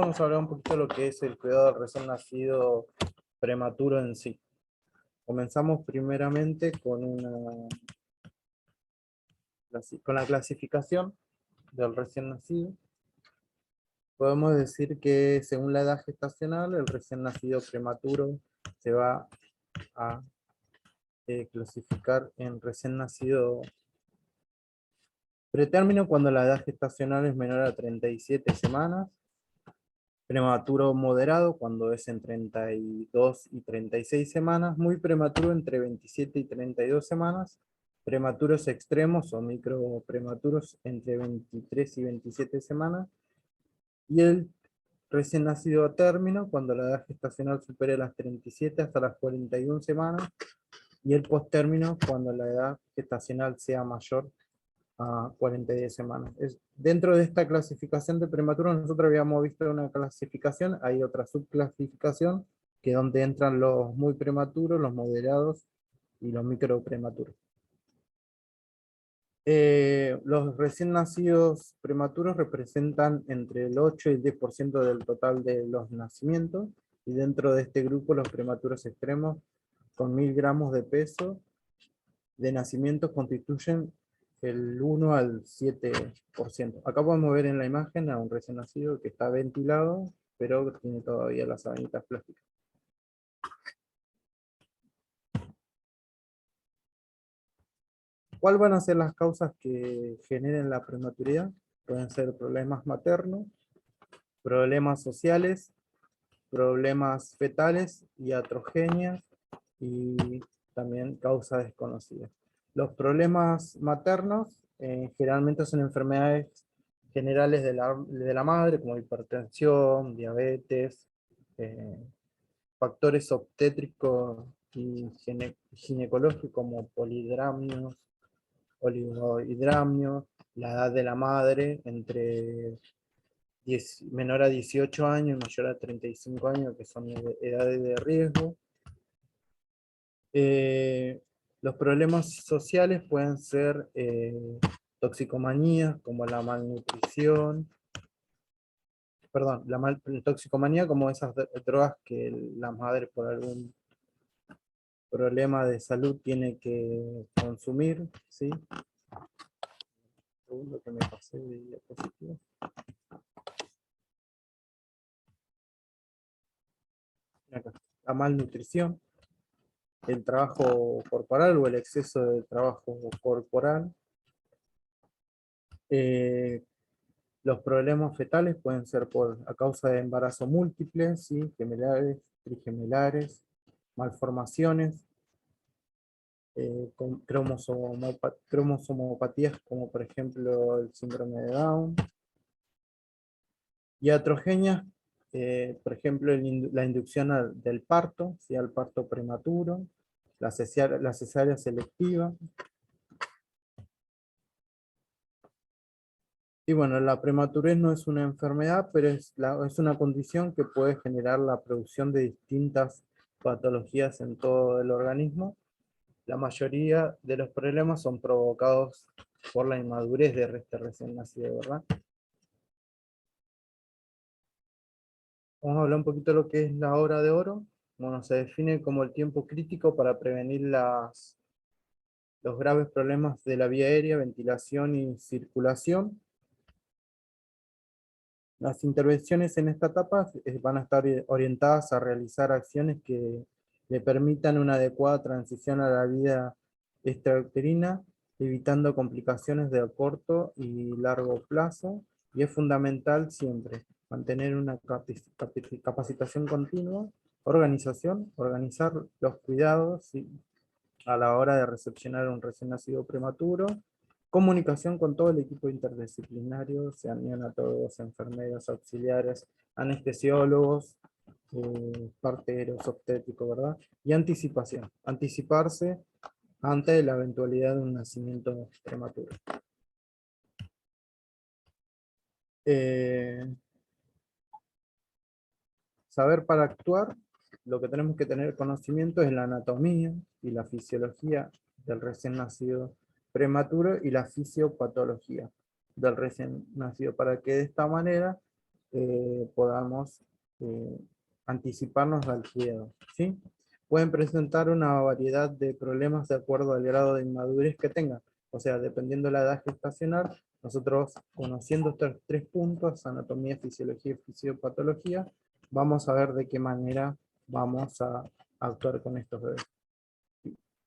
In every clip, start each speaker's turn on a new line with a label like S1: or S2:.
S1: Vamos a hablar un poquito de lo que es el cuidado del recién nacido prematuro en sí. Comenzamos primeramente con la clasificación del recién nacido. Podemos decir que según la edad gestacional, el recién nacido prematuro se va a clasificar en recién nacido pretérmino cuando la edad gestacional es menor a 37 semanas, prematuro moderado cuando es en 32 y 36 semanas, muy prematuro entre 27 y 32 semanas, prematuros extremos o microprematuros entre 23 y 27 semanas, y el recién nacido a término cuando la edad gestacional supere las 37 hasta las 41 semanas, y el posttérmino cuando la edad gestacional sea mayor a 42 semanas. Dentro de esta clasificación de prematuros, nosotros habíamos visto una clasificación, hay otra subclasificación, que es donde entran los muy prematuros, los moderados y los microprematuros. Los recién nacidos prematuros representan entre el 8 y el 10% del total de los nacimientos, y dentro de este grupo los prematuros extremos con 1000 gramos de peso de nacimientos constituyen el 1 al 7%. Acá podemos ver en la imagen a un recién nacido que está ventilado, pero tiene todavía las sabanitas plásticas. ¿Cuáles van a ser las causas que generen la prematuridad? Pueden ser problemas maternos, problemas sociales, problemas fetales, iatrogenias y también causas desconocidas. Los problemas maternos generalmente son enfermedades generales de la madre, como hipertensión, diabetes, eh, factores obstétricos y ginecológicos como polidramios, oligohidramios, la edad de la madre entre menor a 18 años y mayor a 35 años, que son edades de riesgo. Eh, los problemas sociales pueden ser toxicomanías, como la malnutrición, perdón, toxicomanía como esas drogas que la madre por algún problema de salud tiene que consumir, ¿sí? Segundo que me pasé de diapositiva. Acá. La malnutrición, el trabajo corporal o el exceso de trabajo corporal. Los problemas fetales pueden ser a causa de embarazo múltiple, ¿sí? Gemelares, trigemelares, malformaciones, con cromosomopatías como por ejemplo el síndrome de Down, y iatrogenias, por ejemplo la inducción del parto, ¿sí? Al parto prematuro, la cesárea selectiva. Y bueno, la prematurez no es una enfermedad, pero es una condición que puede generar la producción de distintas patologías en todo el organismo. La mayoría de los problemas son provocados por la inmadurez de este recién nacido, ¿verdad? Vamos a hablar un poquito de lo que es la hora de oro. Bueno, se define como el tiempo crítico para prevenir los graves problemas de la vía aérea, ventilación y circulación. Las intervenciones en esta etapa van a estar orientadas a realizar acciones que le permitan una adecuada transición a la vida extrauterina, evitando complicaciones de corto y largo plazo, y es fundamental siempre mantener una capacitación continua, organizar los cuidados, ¿sí? A la hora de recepcionar un recién nacido prematuro, comunicación con todo el equipo interdisciplinario, sean neonatólogos, enfermeros, auxiliares, anestesiólogos, parteros, obstétricos, ¿verdad? Y anticipación, anticiparse ante la eventualidad de un nacimiento prematuro. Eh, Saber para actuar, lo que tenemos que tener conocimiento es la anatomía y la fisiología del recién nacido prematuro y la fisiopatología del recién nacido, para que de esta manera podamos anticiparnos al cuidado, ¿sí? Pueden presentar una variedad de problemas de acuerdo al grado de inmadurez que tengan. O sea, dependiendo de la edad gestacional, nosotros, conociendo estos tres puntos, anatomía, fisiología y fisiopatología, vamos a ver de qué manera vamos a actuar con estos bebés.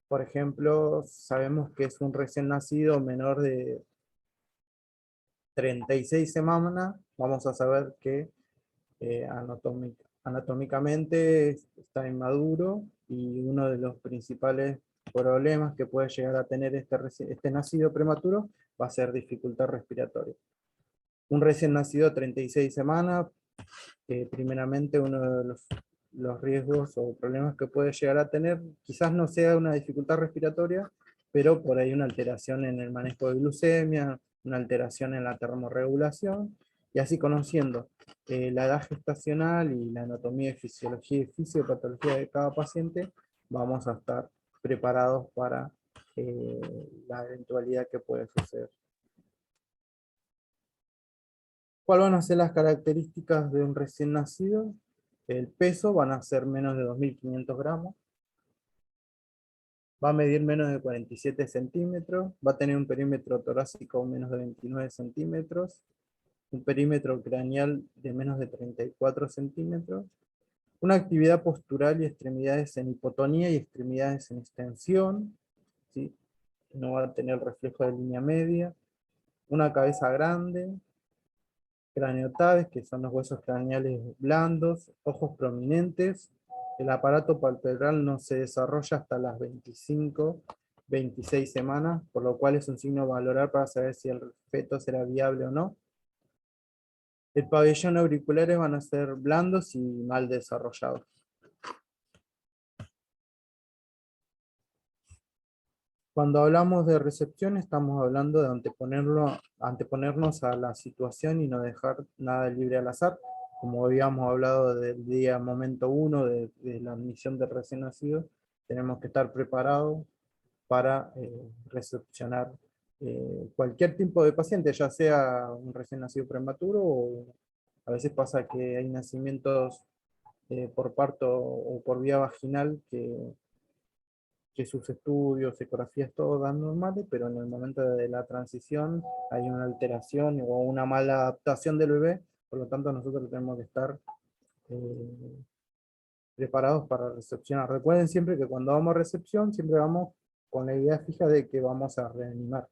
S1: Por ejemplo, sabemos que es un recién nacido menor de 36 semanas, vamos a saber que anatómicamente está inmaduro, y uno de los principales problemas que puede llegar a tener este nacido prematuro va a ser dificultad respiratoria. Un recién nacido a 36 semanas, primeramente uno de los riesgos o problemas que puede llegar a tener, quizás no sea una dificultad respiratoria, pero por ahí una alteración en el manejo de glucemia, una alteración en la termorregulación, y así conociendo la edad gestacional y la anatomía, fisiología y fisiopatología de cada paciente, vamos a estar preparados para la eventualidad que puede suceder. ¿Cuáles van a ser las características de un recién nacido? El peso van a ser menos de 2.500 gramos, va a medir menos de 47 centímetros, va a tener un perímetro torácico menos de 29 centímetros, un perímetro craneal de menos de 34 centímetros, una actividad postural y extremidades en hipotonía y extremidades en extensión, ¿sí? No va a tener reflejo de línea media, una cabeza grande, craneotabes, que son los huesos craneales blandos, ojos prominentes. El aparato palpebral no se desarrolla hasta las 25, 26 semanas, por lo cual es un signo a valorar para saber si el feto será viable o no. El pabellón auriculares van a ser blandos y mal desarrollados. Cuando hablamos de recepción, estamos hablando de anteponernos a la situación y no dejar nada libre al azar. Como habíamos hablado del día momento 1 de la admisión del recién nacido, tenemos que estar preparados para recepcionar cualquier tipo de paciente, ya sea un recién nacido prematuro, o a veces pasa que hay nacimientos por parto o por vía vaginal que sus estudios, ecografías, todo dan normales, pero en el momento de la transición hay una alteración o una mala adaptación del bebé, por lo tanto nosotros tenemos que estar eh, preparados para recepcionar. Recuerden siempre que cuando vamos a recepción, siempre vamos con la idea fija de que vamos a reanimar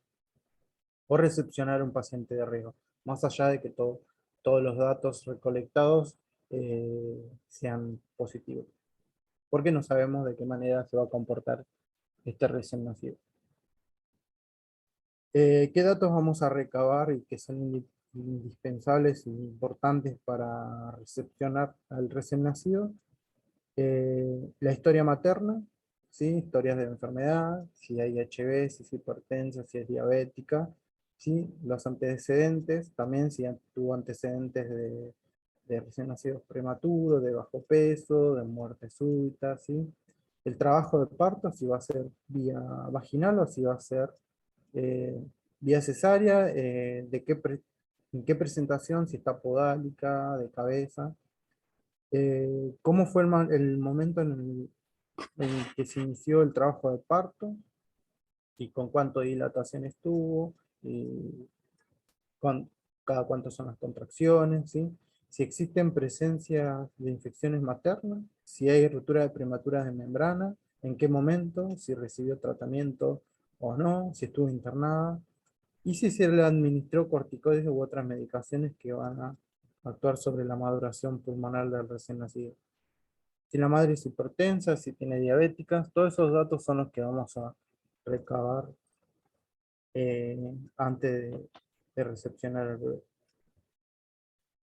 S1: o recepcionar un paciente de riesgo, más allá de que todos los datos recolectados sean positivos, porque no sabemos de qué manera se va a comportar este recién nacido. ¿Qué datos vamos a recabar y que son indispensables e importantes para recepcionar al recién nacido? La historia materna, ¿sí? Historias de enfermedad, si hay HIV, si es hipertensa, si es diabética, ¿sí? Los antecedentes, también si tuvo antecedentes de recién nacidos prematuros, de bajo peso, de muerte súbita, ¿sí? El trabajo de parto, si va a ser vía vaginal o si va a ser eh, vía cesárea, en qué presentación, si está podálica, de cabeza. ¿Cómo fue el momento en el que se inició el trabajo de parto? ¿Y con cuánto de dilatación estuvo? ¿Y cuán- cada cuánto son las contracciones? ¿Sí? Si existen presencias de infecciones maternas, si hay ruptura de prematuras de membrana, en qué momento, si recibió tratamiento o no, si estuvo internada, y si se le administró corticoides u otras medicaciones que van a actuar sobre la maduración pulmonar del recién nacido. Si la madre es hipertensa, si tiene diabéticas, todos esos datos son los que vamos a recabar antes de recepcionar al bebé.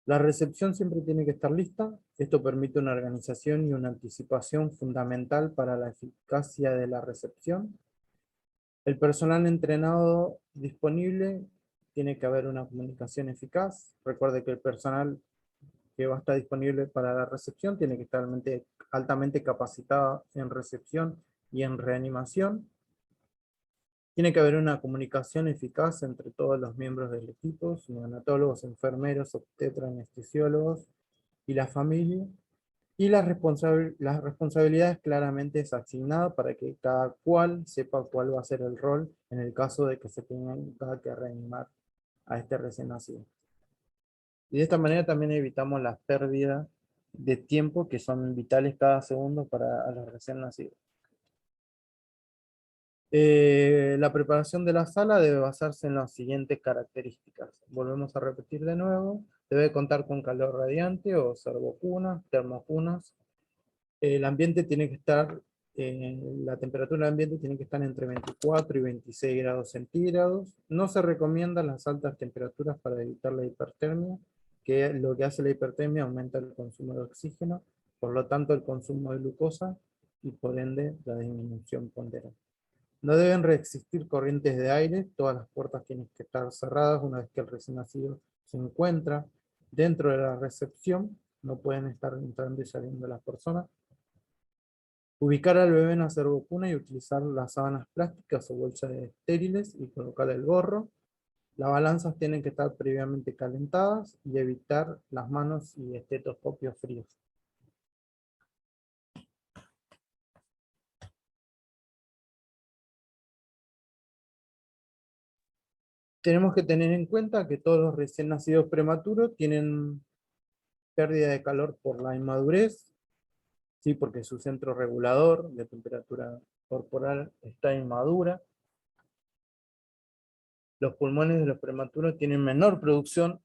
S1: La recepción siempre tiene que estar lista. Esto permite una organización y una anticipación fundamental para la eficacia de la recepción. El personal entrenado disponible, tiene que haber una comunicación eficaz. Recuerde que el personal que va a estar disponible para la recepción tiene que estar altamente capacitado en recepción y en reanimación. Tiene que haber una comunicación eficaz entre todos los miembros del equipo, neonatólogos, enfermeros, obstetras, anestesiólogos y la familia. Y las responsabilidades claramente es asignada para que cada cual sepa cuál va a ser el rol en el caso de que se tenga que reanimar a este recién nacido. Y de esta manera también evitamos las pérdidas de tiempo que son vitales cada segundo para los recién nacidos. La preparación de la sala debe basarse en las siguientes características. Volvemos a repetir de nuevo. Debe contar con calor radiante o servocunas, termocunas. El ambiente tiene que estar, la temperatura del ambiente tiene que estar entre 24 y 26 grados centígrados. No se recomiendan las altas temperaturas para evitar la hipertermia, que lo que hace la hipertermia aumenta el consumo de oxígeno, por lo tanto el consumo de glucosa y por ende la disminución ponderal. No deben existir corrientes de aire, todas las puertas tienen que estar cerradas una vez que el recién nacido se encuentra dentro de la recepción, no pueden estar entrando y saliendo las personas. Ubicar al bebé en la servocuna y utilizar las sábanas plásticas o bolsas estériles y colocar el gorro. Las balanzas tienen que estar previamente calentadas y evitar las manos y estetoscopios fríos. Tenemos que tener en cuenta que todos los recién nacidos prematuros tienen pérdida de calor por la inmadurez, ¿sí? Porque su centro regulador de temperatura corporal está inmadura. Los pulmones de los prematuros tienen menor producción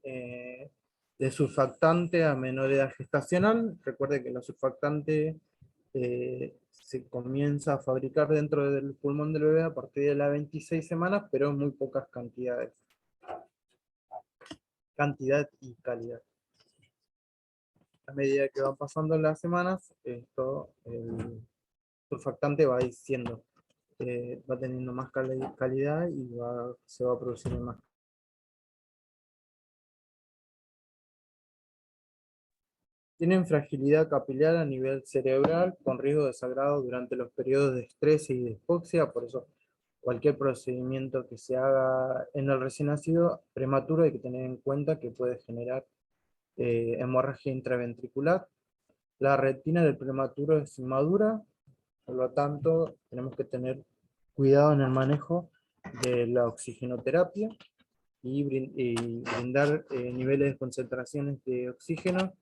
S1: de surfactante a menor edad gestacional. Recuerde que la surfactante se comienza a fabricar dentro del pulmón del bebé a partir de las 26 semanas, pero en muy pocas cantidades. Cantidad y calidad. A medida que van pasando las semanas, el surfactante va diciendo, va teniendo más calidad y se va produciendo más. Tienen fragilidad capilar a nivel cerebral, con riesgo de sangrado durante los periodos de estrés y de hipoxia, por eso cualquier procedimiento que se haga en el recién nacido prematuro hay que tener en cuenta que puede generar hemorragia intraventricular. La retina del prematuro es inmadura, por lo tanto tenemos que tener cuidado en el manejo de la oxigenoterapia y brindar niveles de concentraciones de oxígeno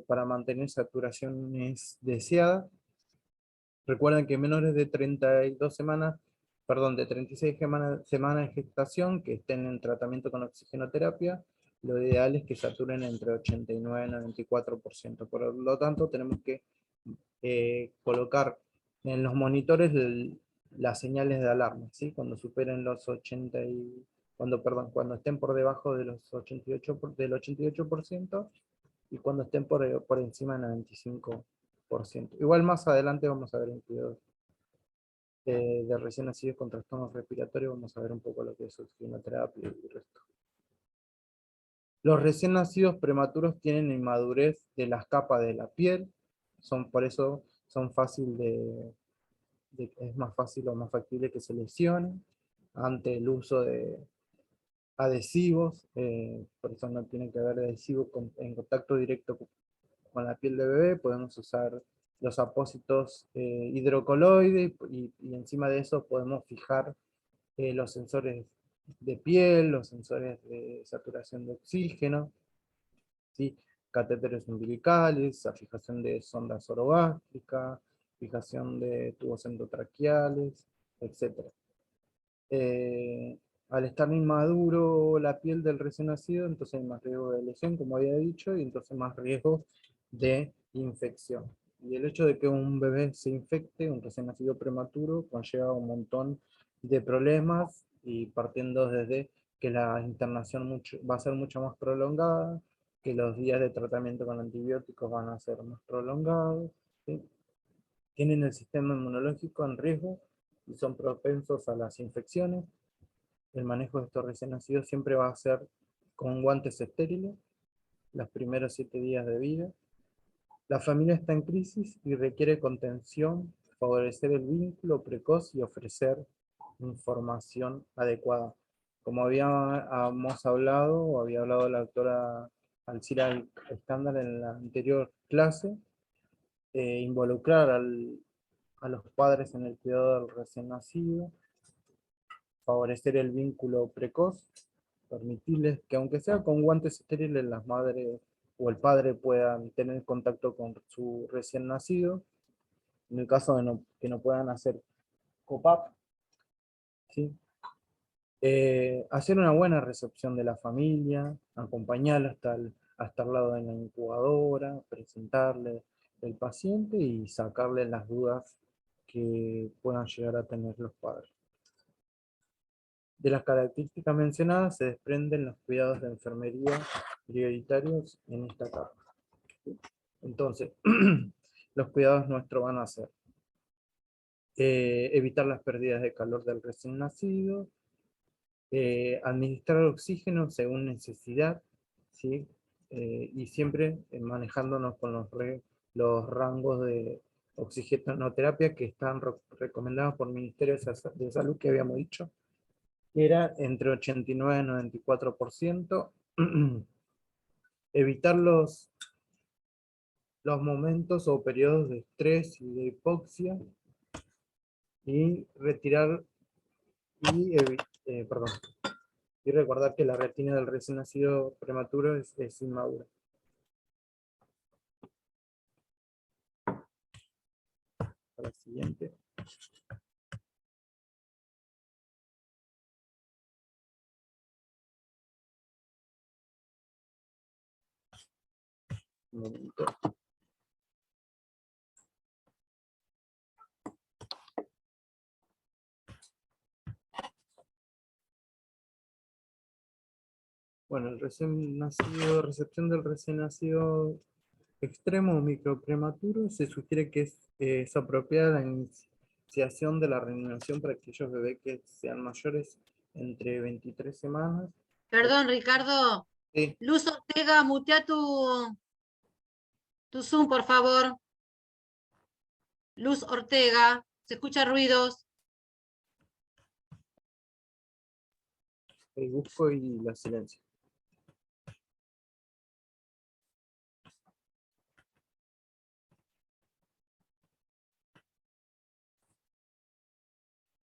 S1: para mantener saturaciones deseadas. Recuerden que menores de 32 semanas, perdón, de 36 semanas de gestación que estén en tratamiento con oxigenoterapia, lo ideal es que saturen entre 89 y 94%. Por lo tanto, tenemos que colocar en los monitores las señales de alarma, ¿sí? Cuando superen los 80 y, cuando estén por debajo de los 88, del 88%, y cuando estén por encima del 95%. Igual más adelante vamos a ver en cuidados de recién nacidos con trastornos respiratorios, vamos a ver un poco lo que es oxigenoterapia y el resto. Los recién nacidos prematuros tienen inmadurez de las capas de la piel, por eso son es más fácil o más factible que se lesionen ante el uso de adhesivos, por eso no tienen que haber adhesivos en contacto directo con la piel de bebé. Podemos usar los apósitos hidrocoloides y encima de eso podemos fijar los sensores de piel, los sensores de saturación de oxígeno, ¿sí? Catéteres umbilicales, la fijación de sondas orogástricas, fijación de tubos endotraqueales, etc. Al estar inmaduro la piel del recién nacido, entonces hay más riesgo de lesión, como había dicho, y entonces más riesgo de infección. Y el hecho de que un bebé se infecte, un recién nacido prematuro, conlleva un montón de problemas, y partiendo desde que la internación va a ser mucho más prolongada, que los días de tratamiento con antibióticos van a ser más prolongados, ¿sí? Tienen el sistema inmunológico en riesgo y son propensos a las infecciones. El manejo de estos recién nacidos siempre va a ser con guantes estériles, los primeros 7 días de vida. La familia está en crisis y requiere contención favorecer el vínculo precoz y ofrecer información adecuada. Como habíamos hablado, o había hablado la doctora Alcira Estándar en la anterior clase, involucrar a los padres en el cuidado del recién nacido, favorecer el vínculo precoz, permitirles que aunque sea con guantes estériles las madres o el padre puedan tener contacto con su recién nacido, en el caso de que no puedan hacer COPAP, ¿sí? Hacer una buena recepción de la familia, acompañarla hasta el lado de la incubadora, presentarle el paciente y sacarle las dudas que puedan llegar a tener los padres. De las características mencionadas se desprenden los cuidados de enfermería prioritarios en esta etapa. Entonces, los cuidados nuestros van a ser evitar las pérdidas de calor del recién nacido, administrar oxígeno según necesidad, ¿sí? Y siempre manejándonos con los rangos de oxigenoterapia que están recomendados por el Ministerio de Salud, que habíamos dicho, que era entre 89 y 94%. Evitar los momentos o periodos de estrés y de hipoxia, y retirar perdón, y recordar que la retina del recién nacido prematuro es inmadura. Para la siguiente. Un momento. Bueno, el recién nacido, recepción del recién nacido extremo o microprematuro, se sugiere que es apropiada la iniciación de la reanimación para aquellos bebés que sean mayores entre 23 semanas.
S2: Perdón, Ricardo.
S1: Sí.
S2: Luz Ortega, mutea tu Zoom, por favor. Luz Ortega, se escucha ruidos.
S1: Busco y la silencio.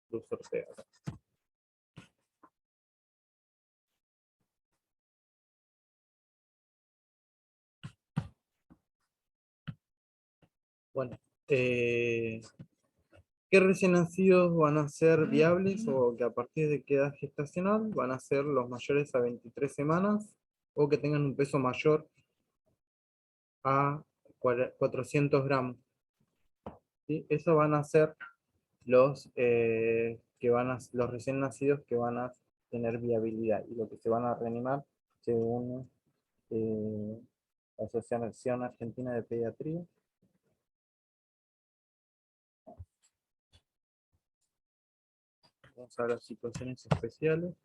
S1: Luz Ortega. Bueno, ¿qué recién nacidos van a ser viables o que a partir de qué edad gestacional van a ser los mayores a 23 semanas o que tengan un peso mayor a 400 gramos? ¿Sí? Eso van a ser los los recién nacidos que van a tener viabilidad y lo que se van a reanimar según la Asociación Argentina de Pediatría. Vamos a ver las situaciones especiales.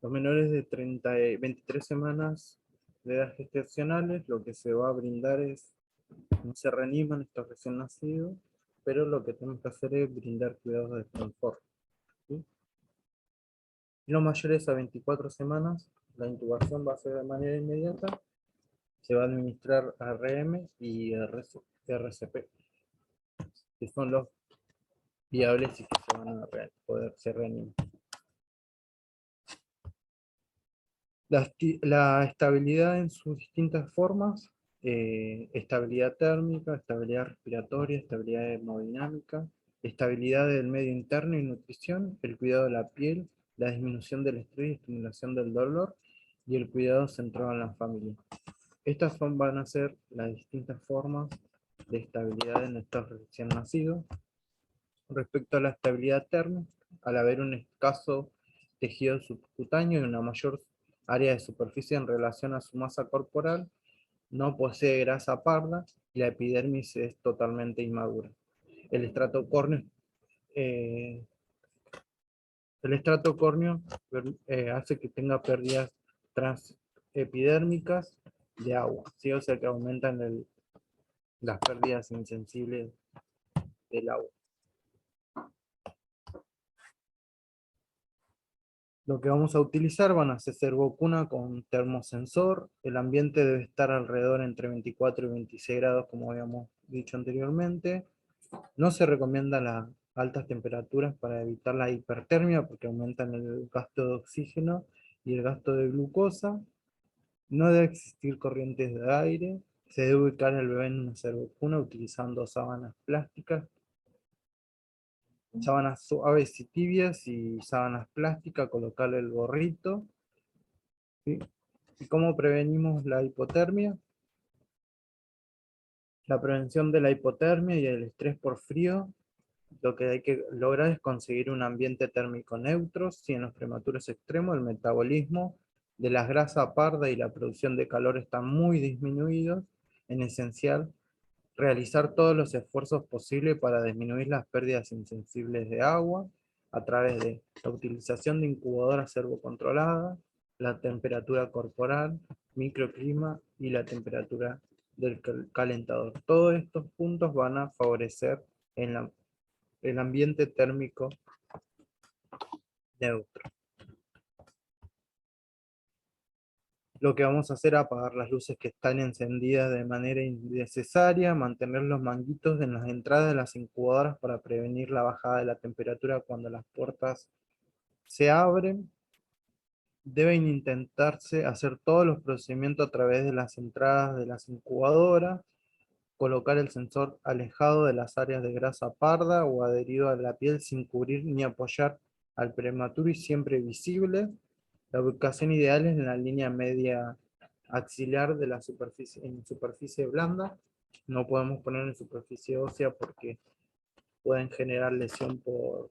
S1: Los menores de 23 semanas de edad gestacionales, lo que se va a brindar es, no se reaniman estos recién nacidos, pero lo que tenemos que hacer es brindar cuidados de confort, ¿sí? Y los mayores a 24 semanas, la intubación va a ser de manera inmediata, se va a administrar ARM y RCP, que son los viables y que se van a poder ser reanimados. La estabilidad en sus distintas formas, estabilidad térmica, estabilidad respiratoria, estabilidad hemodinámica, estabilidad del medio interno y nutrición, el cuidado de la piel, la disminución del estrés y estimulación del dolor, y el cuidado centrado en la familia. Estas van a ser las distintas formas de estabilidad en estos recién nacidos. Respecto a la estabilidad térmica, al haber un escaso tejido subcutáneo y una mayor área de superficie en relación a su masa corporal, no posee grasa parda y la epidermis es totalmente inmadura. El estrato córneo, eh, hace que tenga pérdidas transepidérmicas de agua, ¿sí? O sea que aumentan las pérdidas insensibles del agua. Lo que vamos a utilizar van a ser servocuna con termosensor. El ambiente debe estar alrededor entre 24 y 26 grados, como habíamos dicho anteriormente. No se recomiendan las altas temperaturas para evitar la hipertermia porque aumentan el gasto de oxígeno y el gasto de glucosa. No debe existir corrientes de aire. Se debe ubicar el bebé en una servocuna utilizando sábanas plásticas, sábanas suaves y tibias y sábanas plásticas, colocarle el gorrito. ¿Sí? ¿Y cómo prevenimos la hipotermia? La prevención de la hipotermia y el estrés por frío. Lo que hay que lograr es conseguir un ambiente térmico neutro, si en los prematuros extremos el metabolismo de las grasas parda y la producción de calor están muy disminuidos. En esencial, realizar todos los esfuerzos posibles para disminuir las pérdidas insensibles de agua a través de la utilización de incubadoras servocontroladas, la temperatura corporal, microclima y la temperatura del calentador. Todos estos puntos van a favorecer el ambiente térmico neutro. Lo que vamos a hacer es apagar las luces que están encendidas de manera innecesaria, mantener los manguitos en las entradas de las incubadoras para prevenir la bajada de la temperatura cuando las puertas se abren. Deben intentarse hacer todos los procedimientos a través de las entradas de las incubadoras, colocar el sensor alejado de las áreas de grasa parda o adherido a la piel sin cubrir ni apoyar al prematuro y siempre visible. La ubicación ideal es en la línea media axilar de la superficie, en superficie blanda. No podemos poner en superficie ósea porque pueden generar lesión por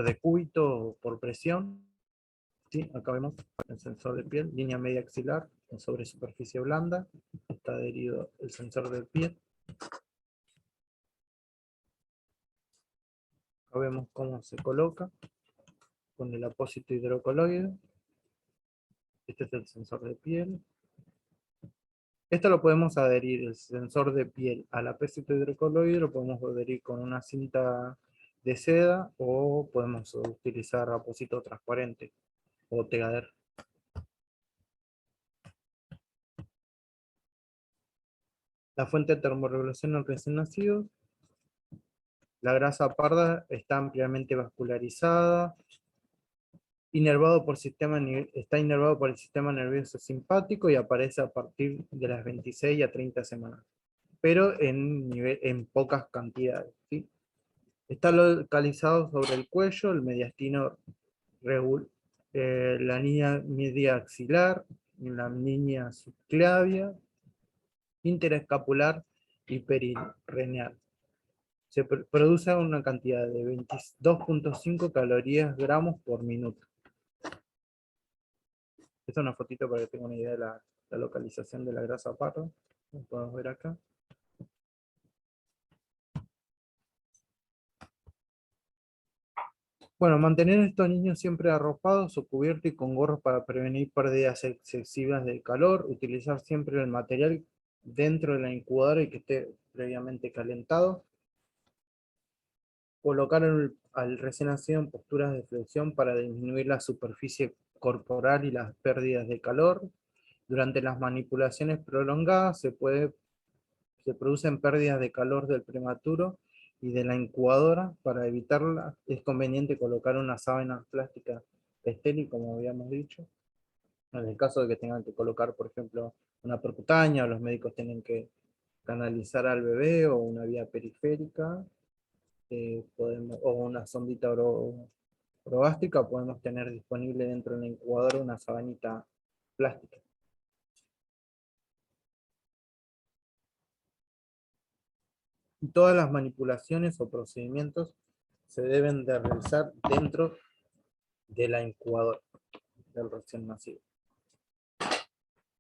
S1: decúbito o por presión. ¿Sí? Acá vemos el sensor de piel, línea media axilar sobre superficie blanda. Está adherido el sensor de piel. Acá vemos cómo se coloca con el apósito hidrocoloide. Este es el sensor de piel. Esto lo podemos adherir, el sensor de piel, al apósito hidrocoloide, lo podemos adherir con una cinta de seda o podemos utilizar apósito transparente o tegader. La fuente de termorregulación en recién nacidos. La grasa parda está ampliamente vascularizada, está inervado por el sistema nervioso simpático y aparece a partir de las 26 a 30 semanas, pero en pocas cantidades, ¿sí? Está localizado sobre el cuello, el mediastino, la línea media axilar, la línea subclavia, interescapular y perineal. Se produce una cantidad de 22.5 calorías gramos por minuto. Esta es una fotito para que tengan una idea de la localización de la grasa parda. Lo podemos ver acá. Bueno, mantener a estos niños siempre arropados o cubiertos y con gorros para prevenir pérdidas excesivas de calor. Utilizar siempre el material dentro de la incubadora y que esté previamente calentado. Colocar al recién nacido en posturas de flexión para disminuir la superficie corporal y las pérdidas de calor. Durante las manipulaciones prolongadas se producen pérdidas de calor del prematuro y de la incubadora. Para evitarla es conveniente colocar una sábana plástica estéril, como habíamos dicho. En el caso de que tengan que colocar, por ejemplo, una percutánea, o los médicos tienen que canalizar al bebé, o una vía periférica, o una sondita orogástrica, podemos tener disponible dentro de la incubadora una sabanita plástica. Y todas las manipulaciones o procedimientos se deben de realizar dentro de la incubadora del recién nacido.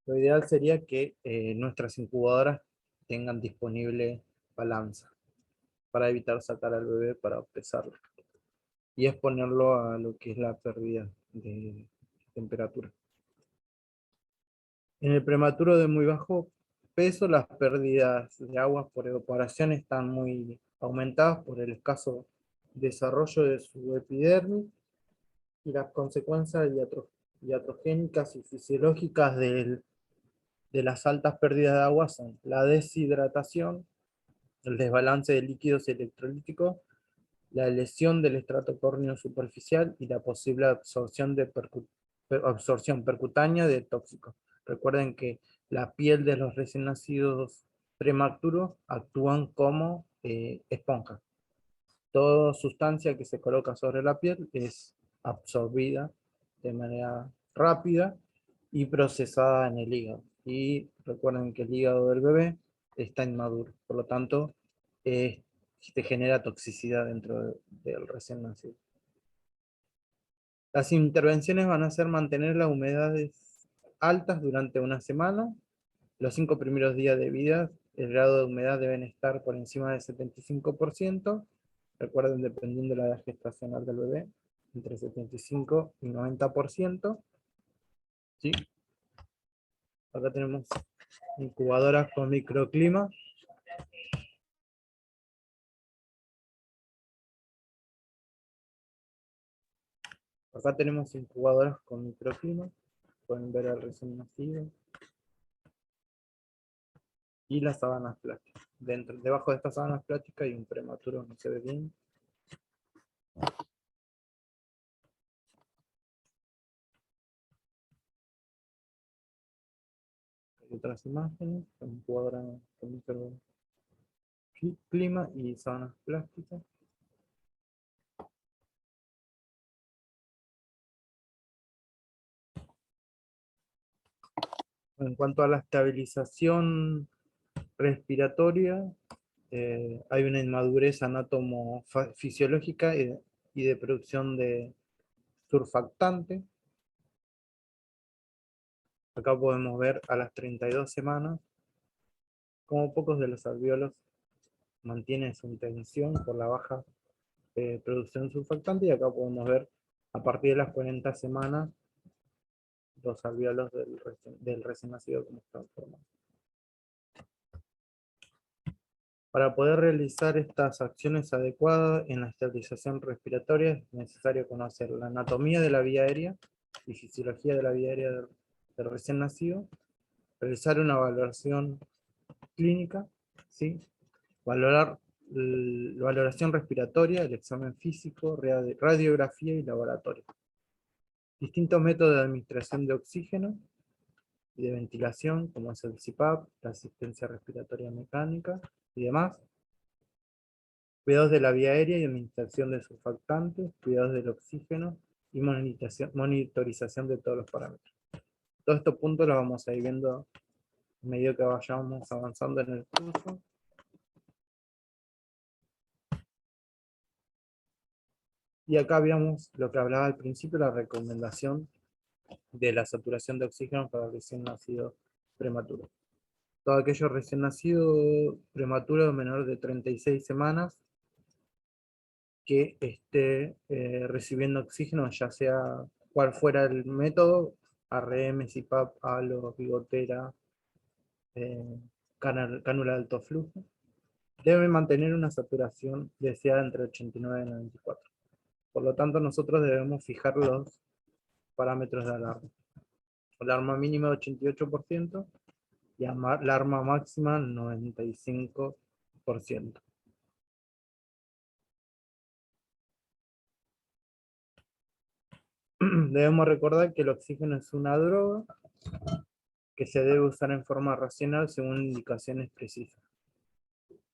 S1: Lo ideal sería que nuestras incubadoras tengan disponible balanza para evitar sacar al bebé para pesarlo y exponerlo a lo que es la pérdida de temperatura. En el prematuro de muy bajo peso, las pérdidas de agua por evaporación están muy aumentadas por el escaso desarrollo de su epidermis y las consecuencias iatrogénicas y fisiológicas de las altas pérdidas de agua son la deshidratación, el desbalance de líquidos electrolíticos, la lesión del estrato córneo superficial y la posible absorción percutánea de tóxicos. Recuerden que la piel de los recién nacidos prematuros actúan como esponja. Toda sustancia que se coloca sobre la piel es absorbida de manera rápida y procesada en el hígado. Y recuerden que el hígado del bebé está inmaduro, por lo tanto, te genera toxicidad dentro del recién nacido. Las intervenciones van a ser mantener las humedades altas durante una semana. Los 5 primeros días de vida, el grado de humedad deben estar por encima del 75%. Recuerden, dependiendo de la edad gestacional del bebé, entre 75 y 90%. ¿Sí? Acá tenemos incubadoras con microclima. Acá tenemos incubadoras con microclima. Pueden ver al recién nacido. Y las sábanas plásticas. Debajo de estas sábanas plásticas hay un prematuro, no se ve bien. Hay otras imágenes, con incubadoras con microclima y sábanas plásticas. En cuanto a la estabilización respiratoria, hay una inmadurez anatomo-fisiológica y de producción de surfactante. Acá podemos ver a las 32 semanas cómo pocos de los alvéolos mantienen su tensión por la baja producción surfactante, y acá podemos ver a partir de las 40 semanas los alvéolos del recién nacido como están formados. Para poder realizar estas acciones adecuadas en la estabilización respiratoria es necesario conocer la anatomía de la vía aérea y fisiología de la vía aérea del recién nacido, realizar una valoración clínica, ¿sí? Valoración respiratoria, el examen físico, radiografía y laboratorio. Distintos métodos de administración de oxígeno y de ventilación, como es el CPAP, la asistencia respiratoria mecánica y demás. Cuidados de la vía aérea y administración de surfactantes, cuidados del oxígeno y monitorización de todos los parámetros. Todos estos puntos los vamos a ir viendo a medida que vayamos avanzando en el curso. Y acá veamos lo que hablaba al principio, la recomendación de la saturación de oxígeno para recién nacido prematuro. Todo aquello recién nacido prematuro menor de 36 semanas que esté recibiendo oxígeno, ya sea cual fuera el método, ARM, CPAP, halo, bigotera, cánula de alto flujo, debe mantener una saturación deseada entre 89 y 94. Por lo tanto, nosotros debemos fijar los parámetros de alarma. Alarma mínima de 88% y alarma máxima 95%. Debemos recordar que el oxígeno es una droga que se debe usar en forma racional según indicaciones precisas.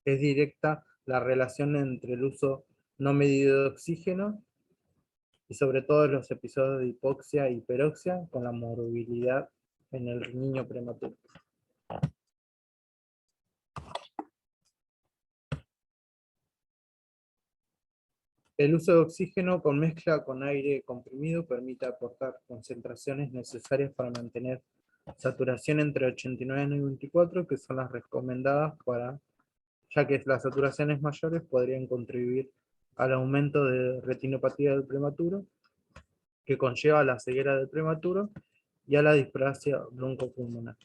S1: Es directa la relación entre el uso no medido de oxígeno y sobre todo los episodios de hipoxia e hiperoxia con la morbilidad en el niño prematuro. El uso de oxígeno con mezcla con aire comprimido permite aportar concentraciones necesarias para mantener saturación entre 89 y 94, que son las recomendadas ya que las saturaciones mayores podrían contribuir al aumento de retinopatía del prematuro, que conlleva la ceguera del prematuro, y a la displasia broncopulmonar,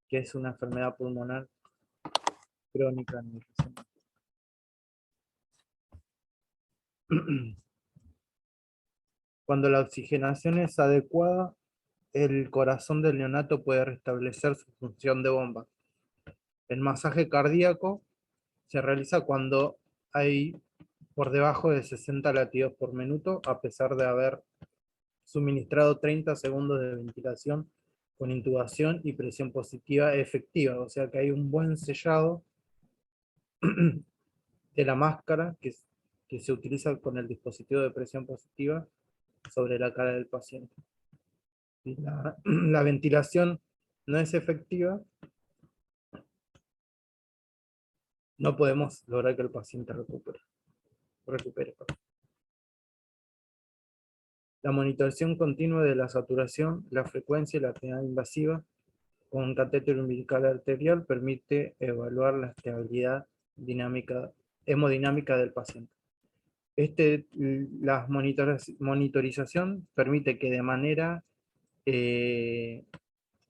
S1: que es una enfermedad pulmonar crónica en el paciente. Cuando la oxigenación es adecuada, el corazón del neonato puede restablecer su función de bomba. El masaje cardíaco se realiza cuando hay por debajo de 60 latidos por minuto, a pesar de haber suministrado 30 segundos de ventilación con intubación y presión positiva efectiva. O sea que hay un buen sellado de la máscara que se utiliza con el dispositivo de presión positiva sobre la cara del paciente. Si la ventilación no es efectiva, no podemos lograr que el paciente recupere. La monitorización continua de la saturación, la frecuencia y la actividad invasiva con un catéter umbilical arterial permite evaluar la estabilidad hemodinámica del paciente. La monitorización permite que de manera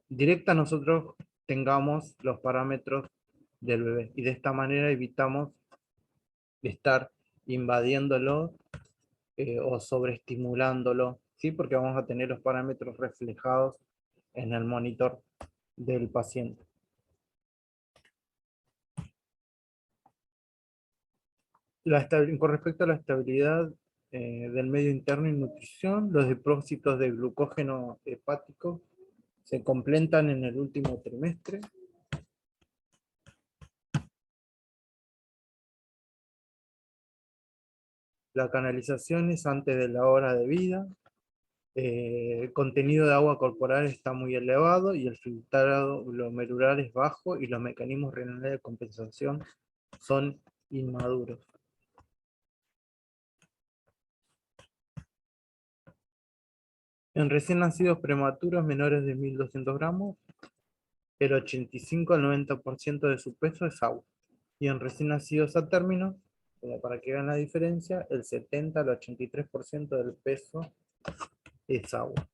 S1: directa nosotros tengamos los parámetros del bebé y de esta manera evitamos estar invadiéndolo o sobreestimulándolo, ¿sí? Porque vamos a tener los parámetros reflejados en el monitor del paciente. Con respecto a la estabilidad del medio interno y nutrición, los depósitos de glucógeno hepático se completan en el último trimestre. La canalización es antes de la hora de vida. El contenido de agua corporal está muy elevado y el filtrado glomerular es bajo y los mecanismos renales de compensación son inmaduros. En recién nacidos prematuros menores de 1200 gramos, el 85 al 90% de su peso es agua. Y en recién nacidos a término, como para que vean la diferencia, el 70 al 83% del peso es agua.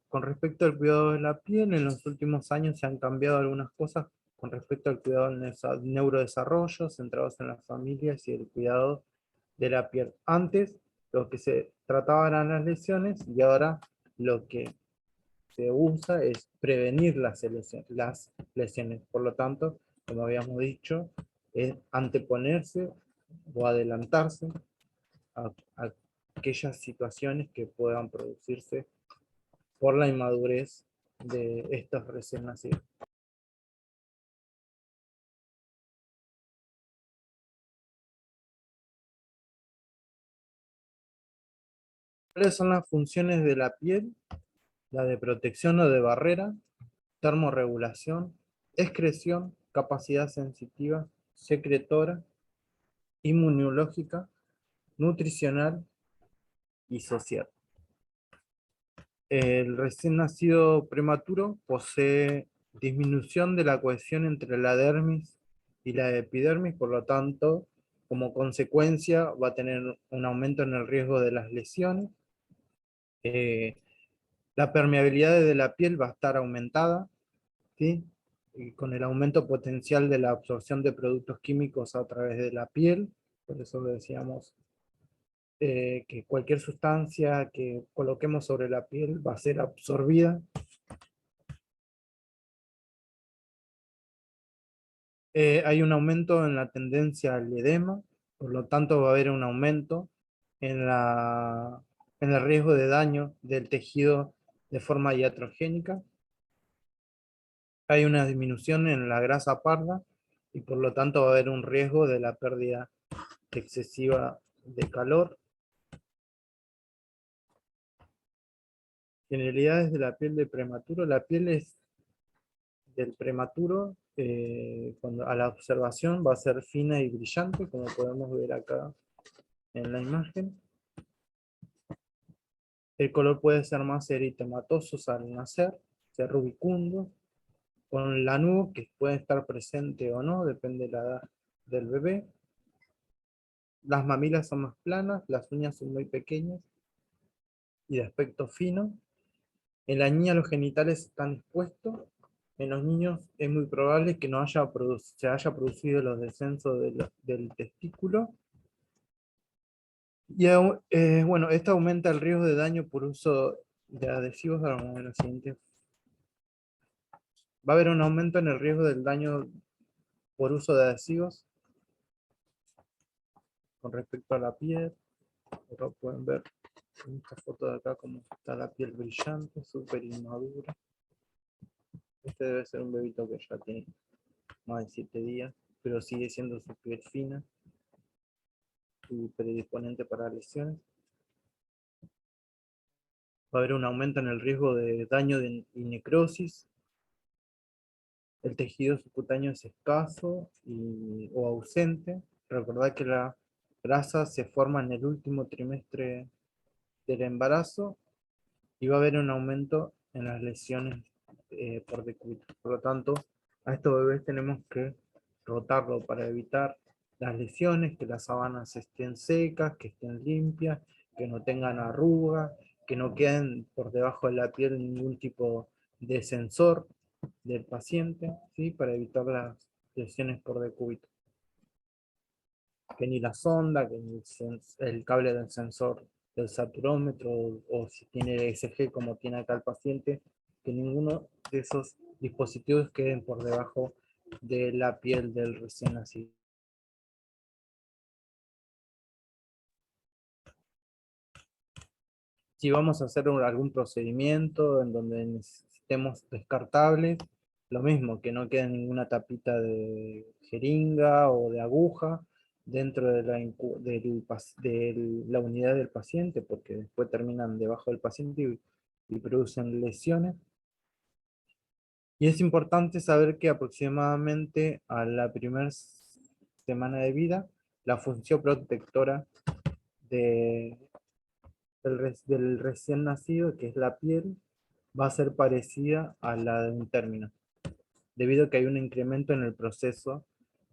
S1: Con respecto al cuidado de la piel, en los últimos años se han cambiado algunas cosas con respecto al cuidado del neurodesarrollo, centrados en las familias y el cuidado de la piel. Antes, lo que se trataba eran las lesiones y ahora lo que se usa es prevenir las lesiones. Por lo tanto, como habíamos dicho, es anteponerse o adelantarse a aquellas situaciones que puedan producirse por la inmadurez de estos recién nacidos. ¿Cuáles son las funciones de la piel? La de protección o de barrera, termorregulación, excreción, capacidad sensitiva, secretora, inmunológica, nutricional y social. El recién nacido prematuro posee disminución de la cohesión entre la dermis y la epidermis, por lo tanto, como consecuencia va a tener un aumento en el riesgo de las lesiones. La permeabilidad de la piel va a estar aumentada, ¿sí? Y con el aumento potencial de la absorción de productos químicos a través de la piel, por eso decíamos que cualquier sustancia que coloquemos sobre la piel va a ser absorbida. Hay un aumento en la tendencia al edema, por lo tanto va a haber un aumento en el riesgo de daño del tejido de forma iatrogénica. Hay una disminución en la grasa parda y por lo tanto va a haber un riesgo de la pérdida excesiva de calor. Generalidades de la piel de prematuro. La piel del prematuro, a la observación va a ser fina y brillante, como podemos ver acá en la imagen. El color puede ser más eritematoso al nacer, ser rubicundo, con la nube que puede estar presente o no, depende de la edad del bebé. Las mamilas son más planas, las uñas son muy pequeñas, y de aspecto fino. En la niña los genitales están expuestos. En los niños es muy probable que no se haya producido los descensos del testículo. Y bueno, esto aumenta el riesgo de daño por uso de adhesivos. Ahora vamos a ver la siguiente. Va a haber un aumento en el riesgo del daño por uso de adhesivos con respecto a la piel. Acá pueden ver en esta foto de acá cómo está la piel brillante, súper inmadura. Este debe ser un bebito que ya tiene más de 7 días, pero sigue siendo su piel fina y predisponente para lesiones. Va a haber un aumento en el riesgo de daño y necrosis. El tejido subcutáneo es escaso o ausente. Recordad que la grasa se forma en el último trimestre del embarazo y va a haber un aumento en las lesiones por decúbito. Por lo tanto, a estos bebés tenemos que rotarlo para evitar las lesiones, que las sábanas estén secas, que estén limpias, que no tengan arrugas, que no queden por debajo de la piel ningún tipo de sensor del paciente, ¿sí? Para evitar las lesiones por decúbito. Que ni la sonda, que ni el cable del sensor del saturómetro, o si tiene ESG como tiene acá el paciente, que ninguno de esos dispositivos queden por debajo de la piel del recién nacido. Si vamos a hacer algún procedimiento en donde necesitemos descartables, lo mismo, que no quede ninguna tapita de jeringa o de aguja dentro de la unidad del paciente, porque después terminan debajo del paciente y producen lesiones. Y es importante saber que aproximadamente a la primera semana de vida, la función protectora de del recién nacido, que es la piel, va a ser parecida a la de un término, debido a que hay un incremento en el proceso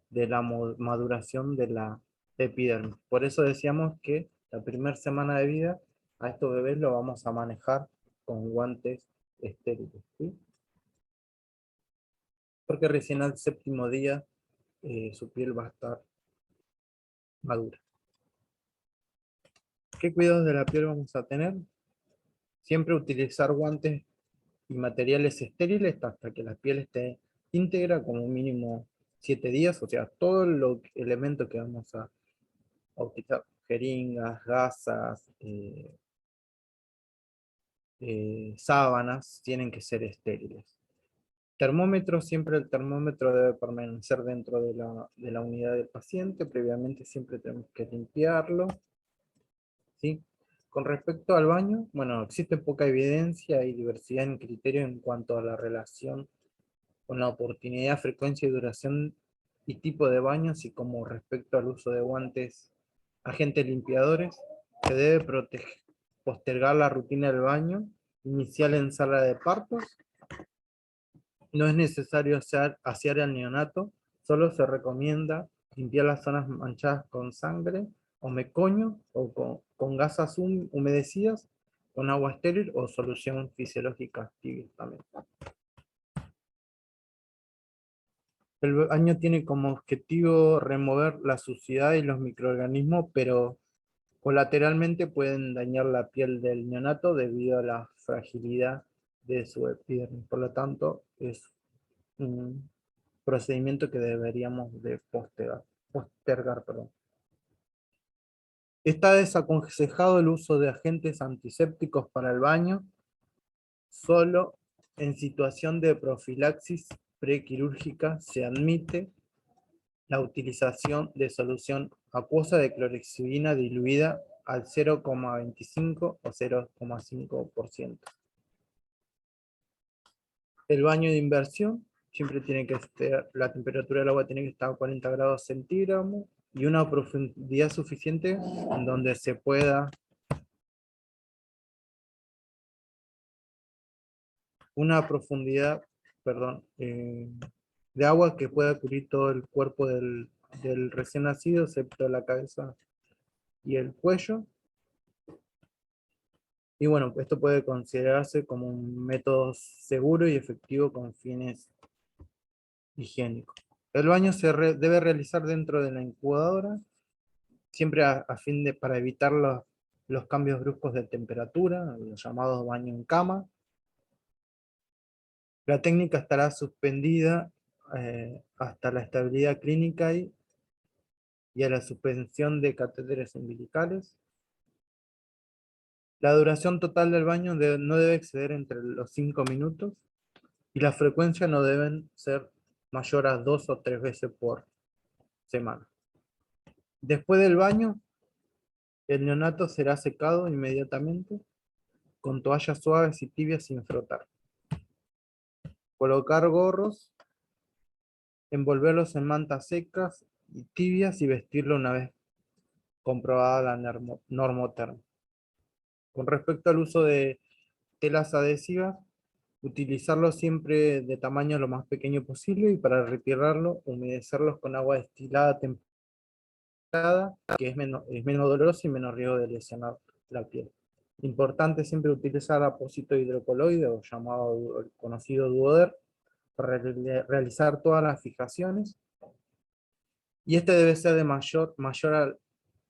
S1: de la maduración de la epidermis. Por eso decíamos que la primera semana de vida a estos bebés lo vamos a manejar con guantes estériles, ¿sí? Porque recién al séptimo día su piel va a estar madura. ¿Qué cuidados de la piel vamos a tener? Siempre utilizar guantes y materiales estériles hasta que la piel esté íntegra, como mínimo 7 días, o sea, todos los elementos que vamos a utilizar, jeringas, gasas, sábanas, tienen que ser estériles. Termómetro, siempre el termómetro debe permanecer dentro de la unidad del paciente, previamente siempre tenemos que limpiarlo, ¿sí? Con respecto al baño, bueno, existe poca evidencia y diversidad en criterios en cuanto a la relación con la oportunidad, frecuencia y duración y tipo de baño, así como respecto al uso de guantes, agentes limpiadores. Se debe postergar la rutina del baño inicial en sala de partos. No es necesario asear al neonato, solo se recomienda limpiar las zonas manchadas con sangre o mecoño o con gasas humedecidas, con agua estéril o solución fisiológica tibia también. El baño tiene como objetivo remover la suciedad y los microorganismos, pero colateralmente pueden dañar la piel del neonato debido a la fragilidad de su epidermis. Por lo tanto, es un procedimiento que deberíamos de postergar. Perdón. Está desaconsejado el uso de agentes antisépticos para el baño, solo en situación de profilaxis prequirúrgica se admite la utilización de solución acuosa de clorhexidina diluida al 0,25 o 0,5%. El baño de inversión siempre tiene que estar, la temperatura del agua tiene que estar a 40 grados centígrados y una profundidad suficiente en donde se pueda una profundidad, perdón, de agua que pueda cubrir todo el cuerpo del recién nacido, excepto la cabeza y el cuello. Y bueno, esto puede considerarse como un método seguro y efectivo con fines higiénicos. El baño debe realizar dentro de la incubadora, siempre a fin de, para evitar los cambios bruscos de temperatura, los llamados baño en cama. La técnica estará suspendida hasta la estabilidad clínica y a la suspensión de catéteres umbilicales. La duración total del baño no debe exceder entre los 5 minutos y la frecuencia no deben ser mayor a 2 o 3 veces por semana. Después del baño, el neonato será secado inmediatamente con toallas suaves y tibias sin frotar. Colocar gorros, envolverlos en mantas secas y tibias y vestirlo una vez comprobada la normotermia. Con respecto al uso de telas adhesivas, utilizarlo siempre de tamaño lo más pequeño posible y para retirarlo, humedecerlos con agua destilada templada, que es menos doloroso y menos riesgo de lesionar la piel. Importante siempre utilizar apósito hidrocoloide, o llamado conocido Duoder, para realizar todas las fijaciones. Y este debe ser de mayor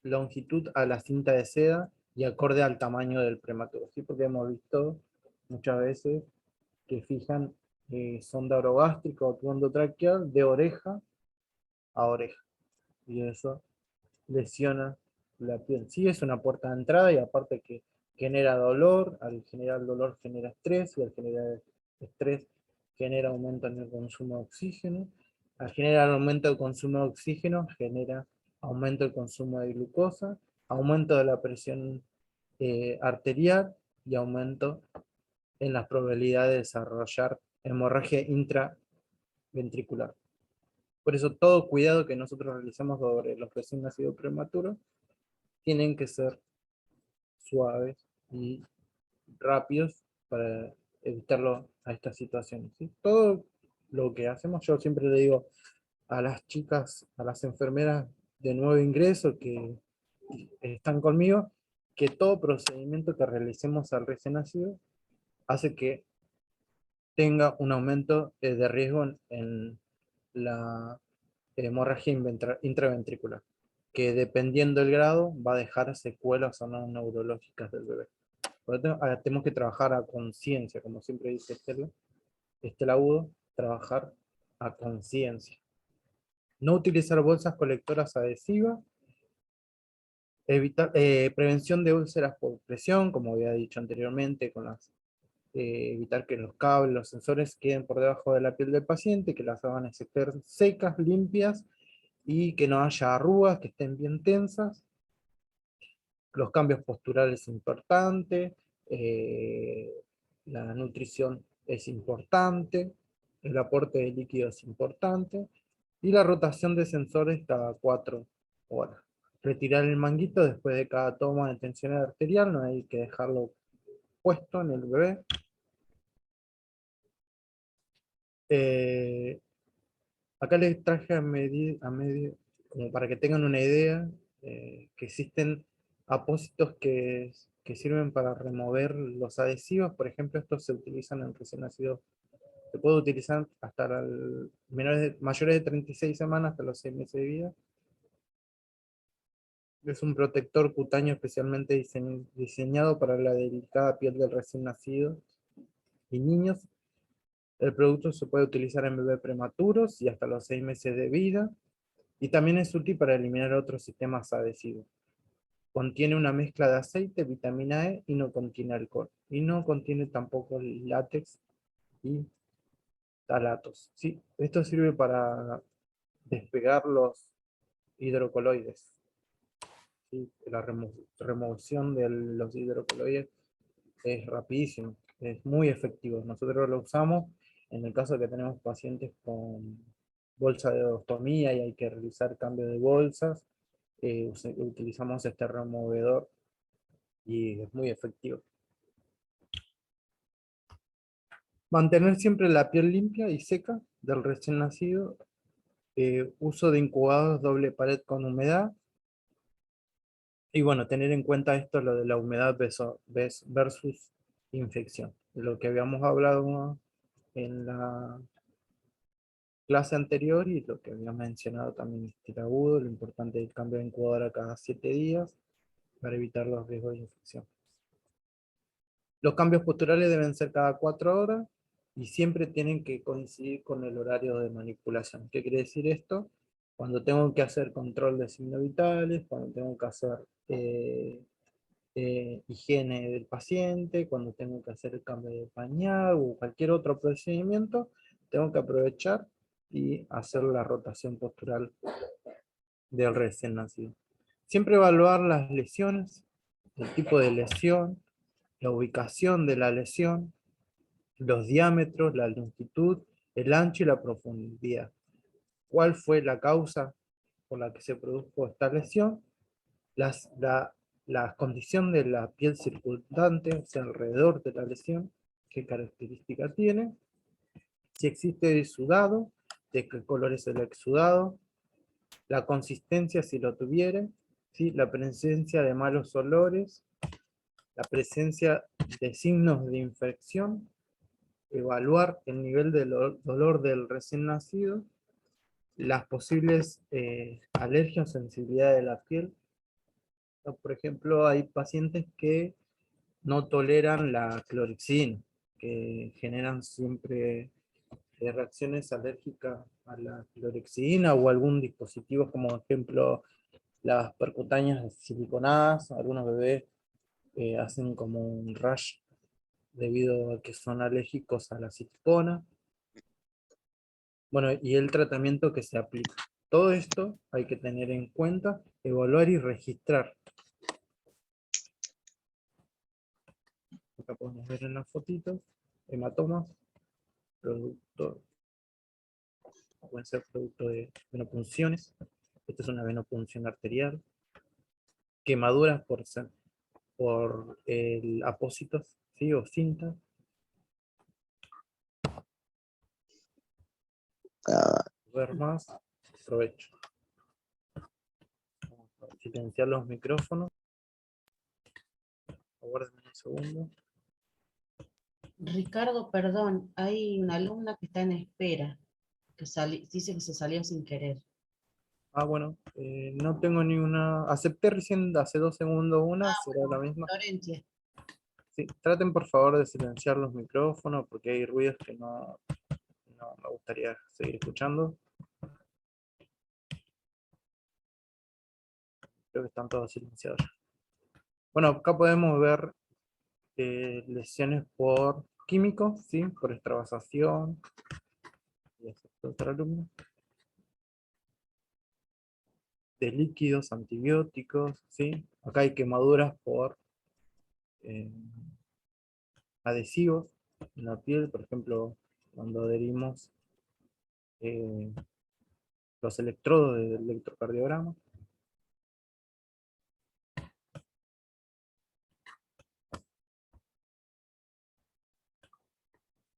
S1: longitud a la cinta de seda y acorde al tamaño del prematuro. ¿Sí? Porque hemos visto muchas veces que fijan sonda orogástrica o tubo endotraqueal de oreja a oreja. Y eso lesiona la piel. Sí, es una puerta de entrada y aparte que genera dolor, al generar dolor genera estrés y al generar estrés genera aumento en el consumo de oxígeno. Al generar aumento del consumo de oxígeno genera aumento del consumo de glucosa, aumento de la presión arterial y aumento en las probabilidades de desarrollar hemorragia intraventricular. Por eso todo cuidado que nosotros realizamos sobre los recién nacidos prematuros tienen que ser suaves y rápidos para evitarlo a estas situaciones. ¿Sí? Todo lo que hacemos, yo siempre le digo a las chicas, a las enfermeras de nuevo ingreso que están conmigo, que todo procedimiento que realicemos al recién nacido hace que tenga un aumento de riesgo en la hemorragia intraventricular, que dependiendo del grado va a dejar secuelas o no neurológicas del bebé. Por lo tanto, tenemos que trabajar a conciencia, como siempre dice Estela Udo, trabajar a conciencia. No utilizar bolsas colectoras adhesivas, evitar, prevención de úlceras por presión, como había dicho anteriormente, con evitar que los cables, los sensores queden por debajo de la piel del paciente, que las sábanas estén secas, limpias, y que no haya arrugas, que estén bien tensas. Los cambios posturales importantes, la nutrición es importante, el aporte de líquido es importante, y la rotación de sensores cada 4 horas. Retirar el manguito después de cada toma de tensión arterial, no hay que dejarlo puesto en el bebé. Acá les traje a medio, como para que tengan una idea, que existen apósitos que sirven para remover los adhesivos. Por ejemplo, estos se utilizan en recién nacidos. Se puede utilizar hasta mayores de 36 semanas, hasta los 6 meses de vida. Es un protector cutáneo especialmente diseñado para la delicada piel del recién nacido y niños. El producto se puede utilizar en bebés prematuros y hasta los 6 meses de vida. Y también es útil para eliminar otros sistemas adhesivos. Contiene una mezcla de aceite, vitamina E y no contiene alcohol. Y no contiene tampoco látex y talatos. ¿Sí? Esto sirve para despegar los hidrocoloides. ¿Sí? La remoción de los hidrocoloides es rapidísimo, es muy efectivo. Nosotros lo usamos en el caso de que tenemos pacientes con bolsa de ostomía y hay que realizar cambio de bolsas. Utilizamos este removedor y es muy efectivo. Mantener siempre la piel limpia y seca del recién nacido. Uso de incubados doble pared con humedad. Y bueno, tener en cuenta esto, lo de la humedad versus infección. De lo que habíamos hablado en la clase anterior y lo que había mencionado también el agudo, lo importante es el cambio de incubadora cada 7 días para evitar los riesgos de infección. Los cambios posturales deben ser cada 4 horas y siempre tienen que coincidir con el horario de manipulación. ¿Qué quiere decir esto? Cuando tengo que hacer control de signos vitales, cuando tengo que hacer higiene del paciente, cuando tengo que hacer el cambio de pañal o cualquier otro procedimiento, tengo que aprovechar y hacer la rotación postural del recién nacido. Siempre evaluar las lesiones, el tipo de lesión, la ubicación de la lesión, los diámetros, la longitud, el ancho y la profundidad. ¿Cuál fue la causa por la que se produjo esta lesión? La condición de la piel circundante, o sea, alrededor de la lesión, qué característica tiene, si existe exudado, de qué color es el exudado, la consistencia si lo tuviera, ¿sí? La presencia de malos olores, la presencia de signos de infección, evaluar el nivel de dolor del recién nacido, las posibles alergias o sensibilidad de la piel. Por ejemplo, hay pacientes que no toleran la clorexidina, que generan siempre reacciones alérgicas a la clorexidina o algún dispositivo, como por ejemplo las percutáneas siliconadas. Algunos bebés hacen como un rash debido a que son alérgicos a la silicona. Bueno, y el tratamiento que se aplica. Todo esto hay que tener en cuenta, evaluar y registrar. Acá podemos ver en las fotitos, hematomas, producto, pueden ser producto de venopunciones. Esta es una venopunción arterial. Quemaduras por el apósitos, ¿sí? O cinta. Ver más, aprovecho. Vamos a silenciar los micrófonos. Aguarden un segundo.
S3: Ricardo, perdón, hay una alumna que está en espera, que dice que se salió sin querer.
S1: Ah, bueno, no tengo ni una. Acepté recién hace 2 segundos una, será la misma.
S3: Florencia.
S1: Sí, traten por favor de silenciar los micrófonos porque hay ruidos que no me gustaría seguir escuchando. Creo que están todos silenciados. Bueno, acá podemos ver lesiones por químicos, ¿sí? Por extravasación. Y otro alumno. De líquidos, antibióticos, ¿sí? Acá hay quemaduras por eh, adhesivos en la piel, por ejemplo, cuando adherimos eh, los electrodos del electrocardiograma.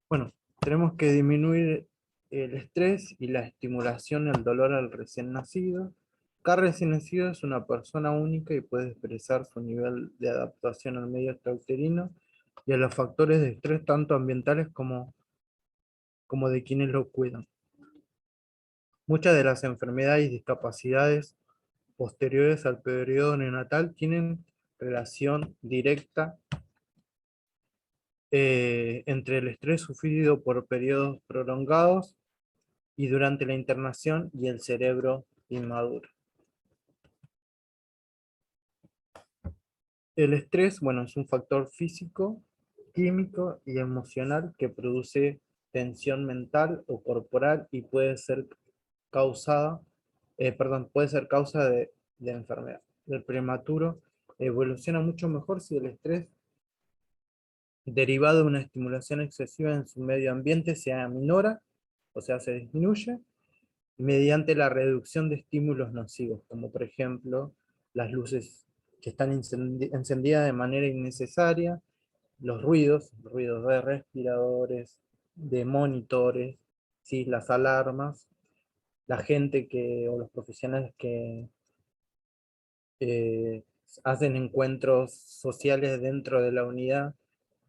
S1: Bueno, tenemos que disminuir el estrés y la estimulación y el dolor al recién nacido. Cada recién nacido es una persona única y puede expresar su nivel de adaptación al medio extrauterino y a los factores de estrés tanto ambientales como de quienes lo cuidan. Muchas de las enfermedades y discapacidades posteriores al periodo neonatal tienen relación directa entre el estrés sufrido por periodos prolongados y durante la internación y el cerebro inmaduro. El estrés, bueno, es un factor físico, químico y emocional que produce tensión mental o corporal y puede ser puede ser causa de enfermedad. El prematuro evoluciona mucho mejor si el estrés derivado de una estimulación excesiva en su medio ambiente se aminora, o sea, se disminuye, mediante la reducción de estímulos nocivos, como por ejemplo las luces que están encendidas de manera innecesaria, los ruidos de respiradores, de monitores, ¿sí? Las alarmas, la gente o los profesionales que hacen encuentros sociales dentro de la unidad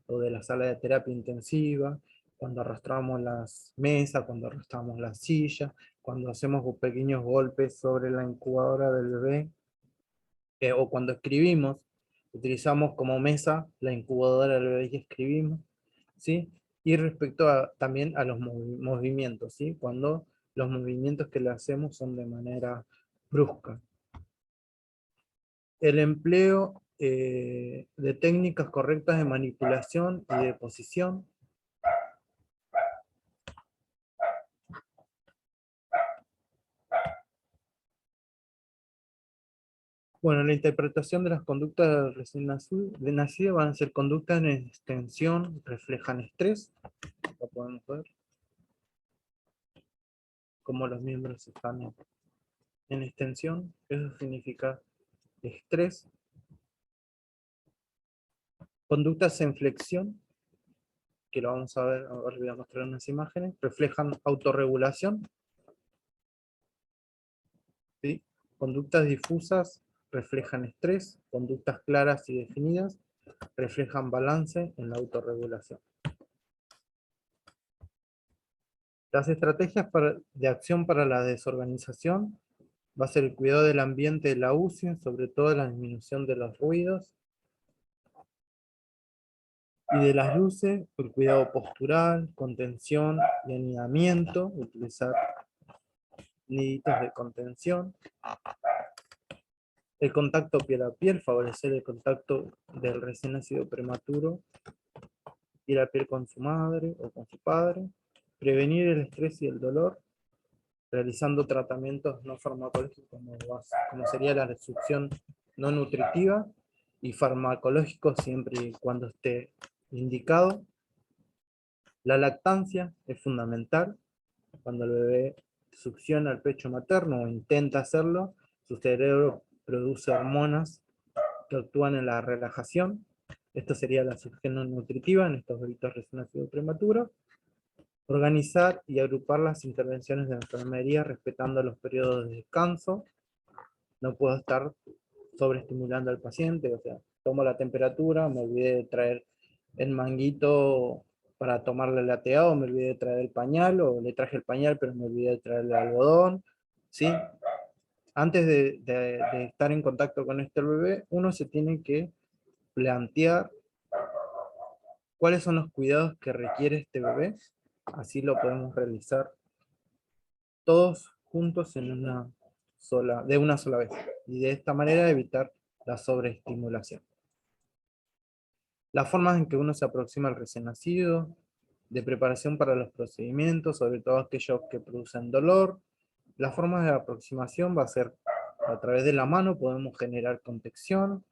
S1: o de la sala de terapia intensiva, cuando arrastramos las mesas, cuando arrastramos las sillas, cuando hacemos pequeños golpes sobre la incubadora del bebé, o cuando escribimos, utilizamos como mesa la incubadora del bebé y escribimos, ¿sí? Y respecto también a los movimientos, ¿sí? Cuando los movimientos que le hacemos son de manera brusca. El empleo de técnicas correctas de manipulación y de posición. Bueno, la interpretación de las conductas del recién nacido van a ser conductas en extensión, reflejan estrés. Lo podemos ver. Cómo los miembros están en extensión. Eso significa estrés. Conductas en flexión, que lo vamos a ver, ahora voy a mostrar unas imágenes, reflejan autorregulación. ¿Sí? Conductas difusas reflejan estrés, conductas claras y definidas reflejan balance en la autorregulación. Las estrategias de acción para la desorganización va a ser el cuidado del ambiente de la UCI, sobre todo la disminución de los ruidos y de las luces, el cuidado postural, contención y anidamiento, utilizar niditos de contención. El contacto piel a piel, favorecer el contacto del recién nacido prematuro piel a piel con su madre o con su padre. Prevenir el estrés y el dolor, realizando tratamientos no farmacológicos como sería la reducción no nutritiva, y farmacológicos siempre y cuando esté indicado. La lactancia es fundamental. Cuando el bebé succiona el pecho materno o intenta hacerlo, su cerebro produce hormonas que actúan en la relajación. Esto sería la succión no nutritiva en estos bebitos recién nacidos prematuros. Organizar y agrupar las intervenciones de enfermería respetando los periodos de descanso. No puedo estar sobreestimulando al paciente, o sea, tomo la temperatura, me olvidé de traer el manguito para tomarle el lateado, me olvidé de traer el pañal, o le traje el pañal pero me olvidé de traer el algodón, ¿sí? Antes de estar en contacto con este bebé, uno se tiene que plantear cuáles son los cuidados que requiere este bebé, así lo podemos realizar todos juntos en de una sola vez, y de esta manera evitar la sobreestimulación. Las formas en que uno se aproxima al recién nacido, de preparación para los procedimientos, sobre todo aquellos que producen dolor. Las formas de aproximación va a ser a través de la mano, podemos generar contención,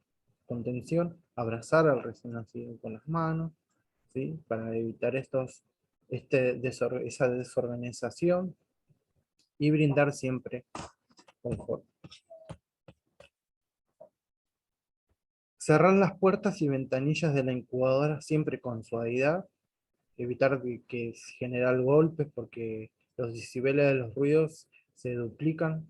S1: abrazar al recién nacido con las manos, ¿sí? Para evitar esa desorganización y brindar siempre confort. Cerrar las puertas y ventanillas de la incubadora siempre con suavidad, evitar que se generen golpes porque los decibeles de los ruidos se duplican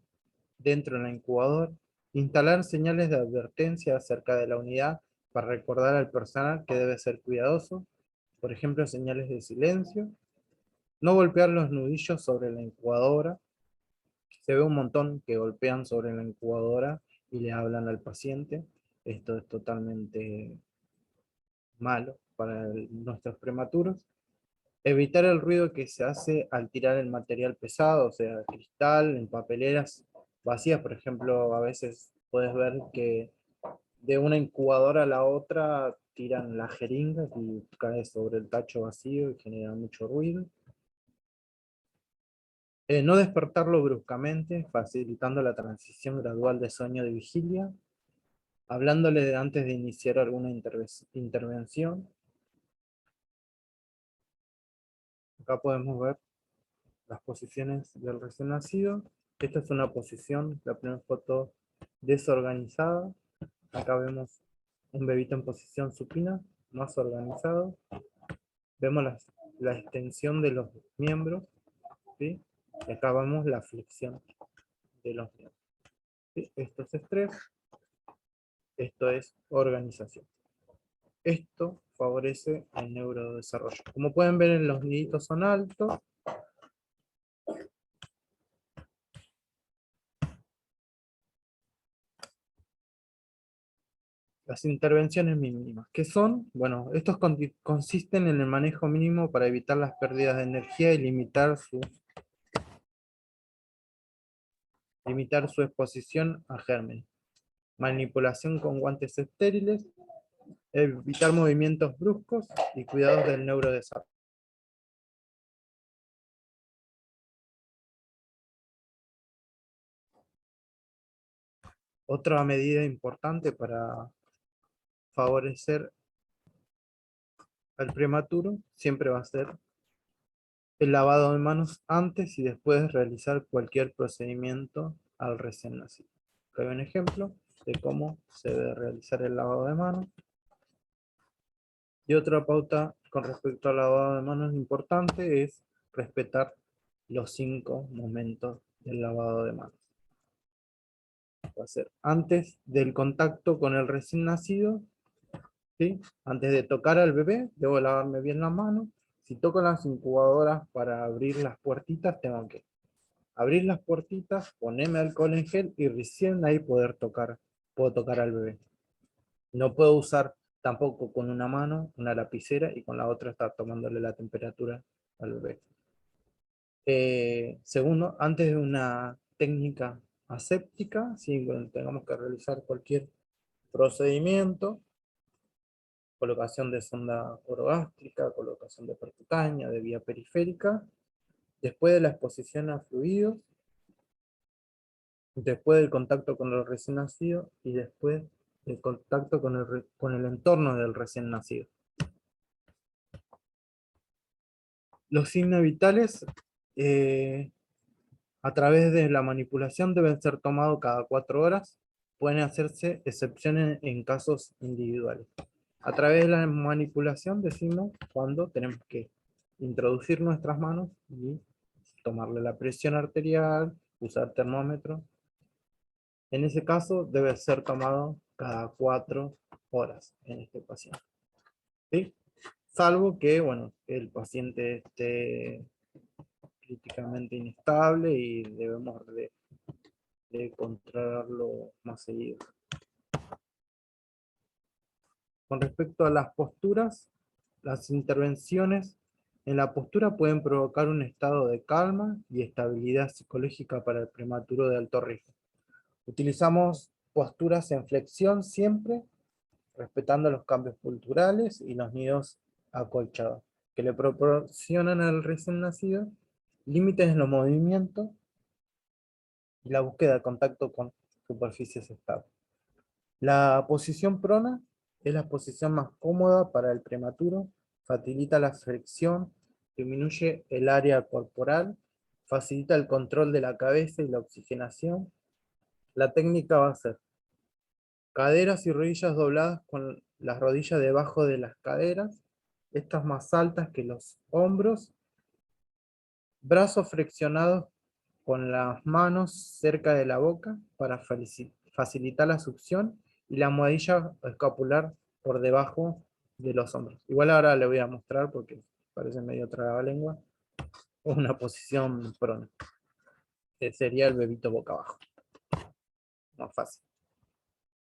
S1: dentro de la incubadora. Instalar señales de advertencia acerca de la unidad para recordar al personal que debe ser cuidadoso, por ejemplo señales de silencio. No golpear los nudillos sobre la incubadora. Se ve un montón que golpean sobre la incubadora y le hablan al paciente. Esto es totalmente malo para nuestros prematuros. Evitar el ruido que se hace al tirar el material pesado, o sea, cristal, en papeleras vacías. Por ejemplo, a veces puedes ver que de una incubadora a la otra tiran las jeringas y cae sobre el tacho vacío y genera mucho ruido. No despertarlo bruscamente, facilitando la transición gradual de sueño de vigilia, hablándole antes de iniciar alguna intervención. Acá podemos ver las posiciones del recién nacido. Esta es una posición, la primera foto desorganizada. Acá vemos un bebito en posición supina, más organizado. Vemos la extensión de los miembros, ¿sí? Y acá vemos la flexión de los miembros, ¿sí? Esto es estrés. Esto es organización. Esto favorece el neurodesarrollo. Como pueden ver, los niditos son altos. Las intervenciones mínimas, ¿qué son? Bueno, estos consisten en el manejo mínimo para evitar las pérdidas de energía y limitar su exposición a gérmenes. Manipulación con guantes estériles, evitar movimientos bruscos y cuidados del neurodesarrollo. Otra medida importante para favorecer al prematuro siempre va a ser el lavado de manos antes y después de realizar cualquier procedimiento al recién nacido. Acá hay un ejemplo de cómo se debe realizar el lavado de manos. Y otra pauta con respecto al lavado de manos importante es respetar los 5 momentos del lavado de manos. Va a ser antes del contacto con el recién nacido, ¿sí? Antes de tocar al bebé, debo lavarme bien las manos. Si toco las incubadoras para abrir las puertitas, tengo que abrir las puertitas, ponerme alcohol en gel y recién ahí puedo tocar al bebé. No puedo usar tampoco con una mano una lapicera y con la otra estar tomándole la temperatura al bebé. Segundo, antes de una técnica aséptica, si tengamos que realizar cualquier procedimiento, colocación de sonda orogástrica, colocación de percutánea, de vía periférica, después de la exposición a fluidos, después del contacto con el recién nacido y después del contacto con el entorno del recién nacido. Los signos vitales a través de la manipulación deben ser tomados cada 4 horas. Pueden hacerse excepciones en casos individuales. A través de la manipulación decimos cuando tenemos que introducir nuestras manos y tomarle la presión arterial, usar termómetro. En ese caso debe ser tomado cada 4 horas en este paciente. ¿Sí? Salvo que, bueno, el paciente esté críticamente inestable y debemos de controlarlo más seguido. Con respecto a las posturas, las intervenciones en la postura pueden provocar un estado de calma y estabilidad psicológica para el prematuro de alto riesgo. Utilizamos posturas en flexión siempre, respetando los cambios culturales y los nidos acolchados, que le proporcionan al recién nacido límites en los movimientos y la búsqueda de contacto con superficies estables. La posición prona es la posición más cómoda para el prematuro, facilita la flexión, disminuye el área corporal, facilita el control de la cabeza y la oxigenación. La técnica va a ser caderas y rodillas dobladas con las rodillas debajo de las caderas, estas más altas que los hombros, brazos flexionados con las manos cerca de la boca para facilitar la succión y la almohadilla escapular por debajo de los hombros. Igual ahora le voy a mostrar porque parece medio trabalengua, una posición prona, que sería el bebito boca abajo. Más fácil.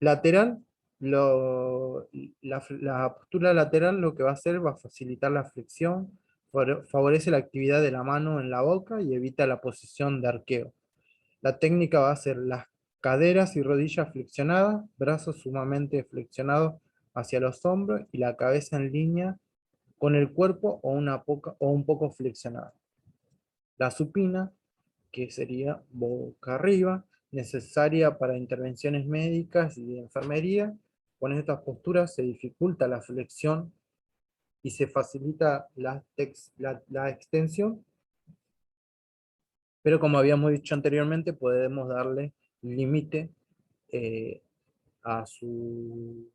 S1: Lateral, la postura lateral lo que va a hacer va a facilitar la flexión, favorece la actividad de la mano en la boca y evita la posición de arqueo. La técnica va a ser las caderas y rodillas flexionadas, brazos sumamente flexionados hacia los hombros y la cabeza en línea con el cuerpo o un poco flexionada. La supina, que sería boca arriba, necesaria para intervenciones médicas y de enfermería. Con estas posturas se dificulta la flexión y se facilita la extensión, pero como habíamos dicho anteriormente, podemos darle límite a su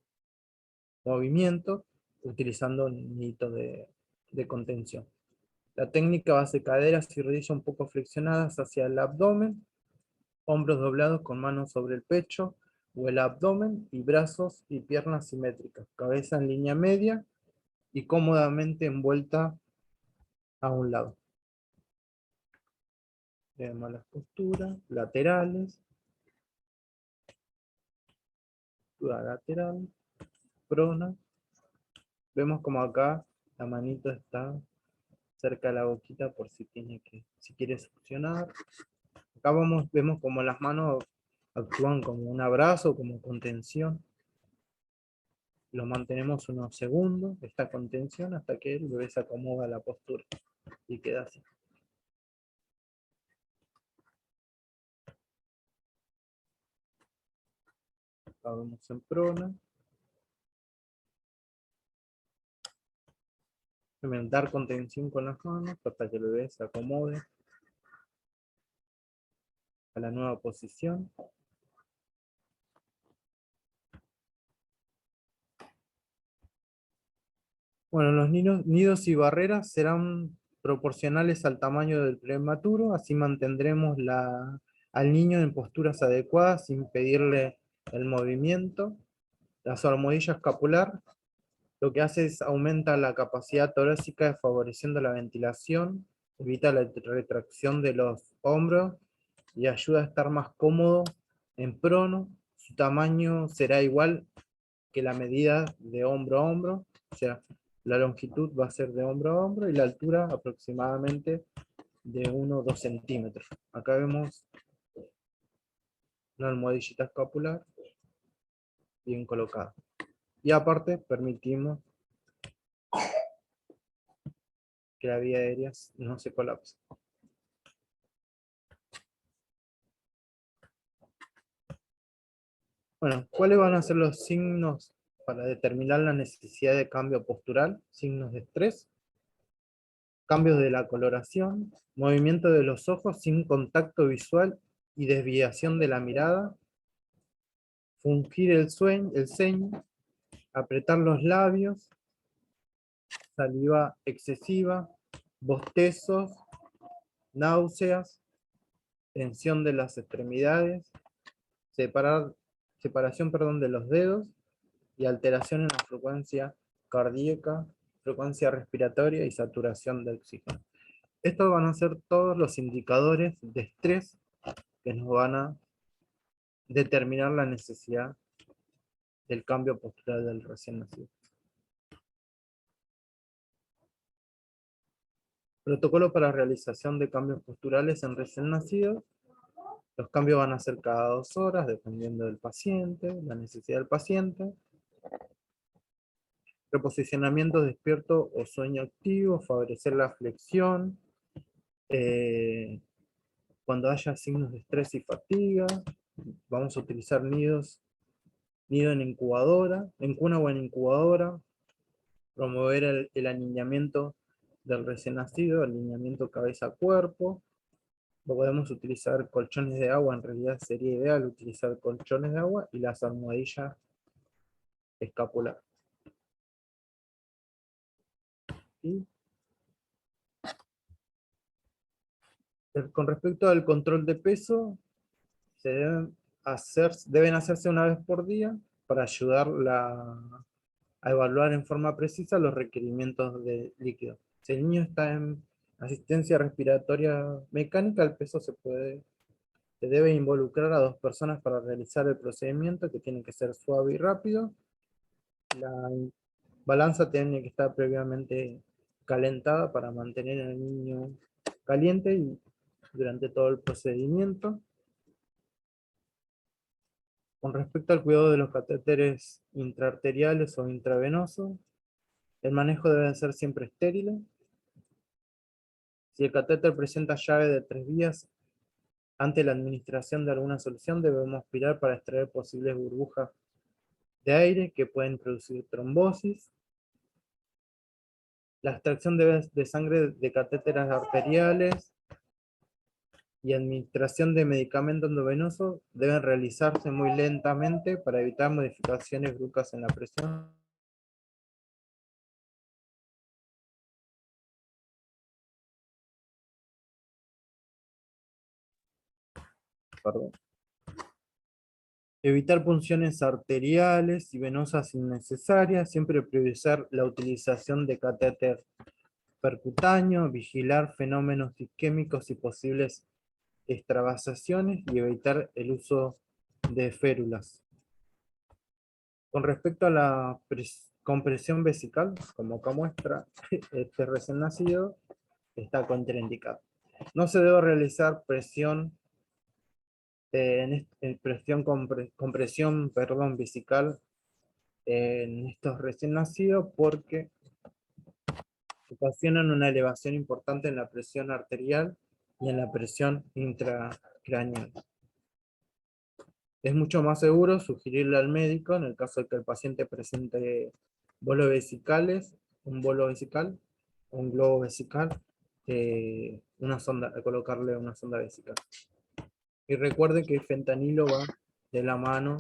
S1: movimiento utilizando un hito de contención. La técnica va a ser caderas y rodillas un poco flexionadas hacia el abdomen, hombros doblados con manos sobre el pecho, o el abdomen y brazos y piernas simétricas, cabeza en línea media y cómodamente envuelta a un lado. Vemos las posturas laterales, postura lateral, prona. Vemos como acá la manito está cerca de la boquita por si si quiere succionar. Acá vemos como las manos actúan como un abrazo, como contención. Lo mantenemos unos segundos, esta contención, hasta que el bebé se acomoda la postura y queda así. Acá vemos en prona. Dar contención con las manos hasta que el bebé se acomode a la nueva posición. Bueno, los nidos y barreras serán proporcionales al tamaño del prematuro, así mantendremos al niño en posturas adecuadas sin pedirle el movimiento. Las almohadillas escapular lo que hace es aumenta la capacidad torácica favoreciendo la ventilación, evita la retracción de los hombros y ayuda a estar más cómodo en prono. Su tamaño será igual que la medida de hombro a hombro, o sea, la longitud va a ser de hombro a hombro y la altura aproximadamente de 1 o 2 centímetros. Acá vemos una almohadillita escapular bien colocada. Y aparte permitimos que la vía aérea no se colapse. Bueno, ¿cuáles van a ser los signos para determinar la necesidad de cambio postural? Signos de estrés, cambios de la coloración, movimiento de los ojos sin contacto visual y desviación de la mirada, fungir el ceño, apretar los labios, saliva excesiva, bostezos, náuseas, tensión de las extremidades, separación de los dedos y alteración en la frecuencia cardíaca, frecuencia respiratoria y saturación de oxígeno. Estos van a ser todos los indicadores de estrés que nos van a determinar la necesidad del cambio postural del recién nacido. Protocolo para realización de cambios posturales en recién nacidos. Los cambios van a ser cada 2 horas, dependiendo del paciente, la necesidad del paciente. Reposicionamiento despierto o sueño activo, favorecer la flexión. Cuando haya signos de estrés y fatiga, vamos a utilizar nido en incubadora, en cuna o en incubadora. Promover el alineamiento del recién nacido, alineamiento cabeza-cuerpo. Podemos utilizar colchones de agua, en realidad sería ideal utilizar colchones de agua y las almohadillas escapular. ¿Sí? Con respecto al control de peso, deben hacerse una vez por día para ayudar a evaluar en forma precisa los requerimientos de líquido. Si el niño está en asistencia respiratoria mecánica, el peso se debe involucrar a 2 personas para realizar el procedimiento, que tiene que ser suave y rápido. La balanza tiene que estar previamente calentada para mantener al niño caliente y durante todo el procedimiento. Con respecto al cuidado de los catéteres intraarteriales o intravenosos, el manejo debe ser siempre estéril. Si el catéter presenta llave de 3 vías, ante la administración de alguna solución debemos aspirar para extraer posibles burbujas de aire que pueden producir trombosis. La extracción de sangre de catéteres arteriales y administración de medicamentos endovenosos deben realizarse muy lentamente para evitar modificaciones bruscas en la presión. Perdón. Evitar punciones arteriales y venosas innecesarias, siempre priorizar la utilización de catéter percutáneo, vigilar fenómenos isquémicos y posibles extravasaciones y evitar el uso de férulas. Con respecto a la compresión vesical, como acá muestra, este recién nacido está contraindicado. No se debe realizar presión compresión vesical en estos recién nacidos porque ocasionan una elevación importante en la presión arterial y en la presión intracraneal. Es mucho más seguro sugerirle al médico, en el caso de que el paciente presente bolos vesicales, un bolo vesical, un globo vesical, colocarle una sonda vesical. Y recuerde que el fentanilo va de la mano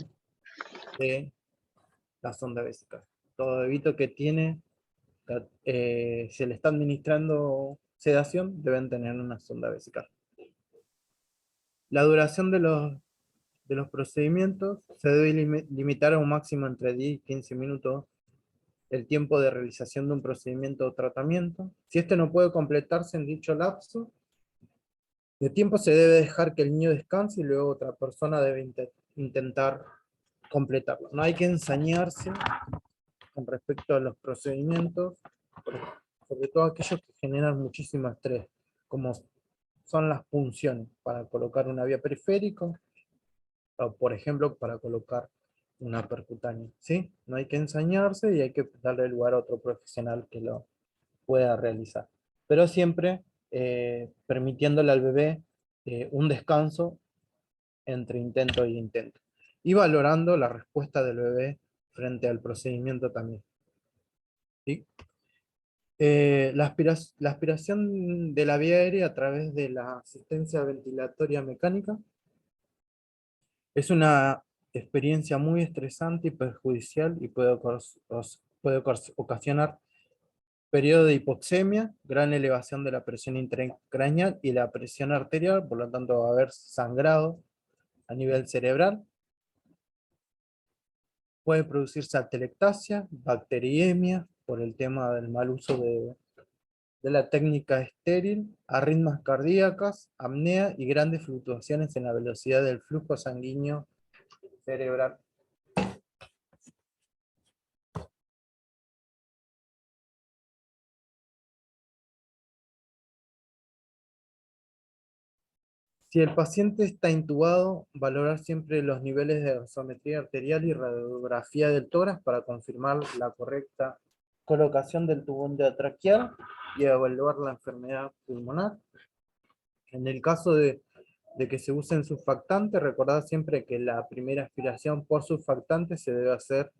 S1: de la sonda vesical. Todo debido que tiene, se le está administrando sedación, deben tener una sonda vesical. La duración de los procedimientos se debe limitar a un máximo entre 10 y 15 minutos el tiempo de realización de un procedimiento o tratamiento. Si este no puede completarse en dicho lapso de tiempo, se debe dejar que el niño descanse y luego otra persona debe intentar completarlo. No hay que ensañarse con respecto a los procedimientos, sobre todo aquellos que generan muchísimo estrés, como son las punciones para colocar una vía periférica, o por ejemplo para colocar una percutánea, ¿sí? No hay que ensañarse y hay que darle lugar a otro profesional que lo pueda realizar. Pero siempre permitiéndole al bebé un descanso entre intento y intento. Y valorando la respuesta del bebé frente al procedimiento también. ¿Sí? La aspiración de la vía aérea a través de la asistencia ventilatoria mecánica es una experiencia muy estresante y perjudicial y puede ocasionar periodo de hipoxemia, gran elevación de la presión intracraneal y la presión arterial, por lo tanto va a haber sangrado a nivel cerebral. Puede producirse atelectasia, bacteriemia, por el tema del mal uso de la técnica estéril, arritmias cardíacas, apnea y grandes fluctuaciones en la velocidad del flujo sanguíneo cerebral. Si el paciente está intubado, valorar siempre los niveles de gasometría arterial y radiografía del tórax para confirmar la correcta colocación del tubo endotraqueal y evaluar la enfermedad pulmonar. En el caso de que se usen surfactantes, recordad siempre que la primera aspiración por surfactante se debe hacer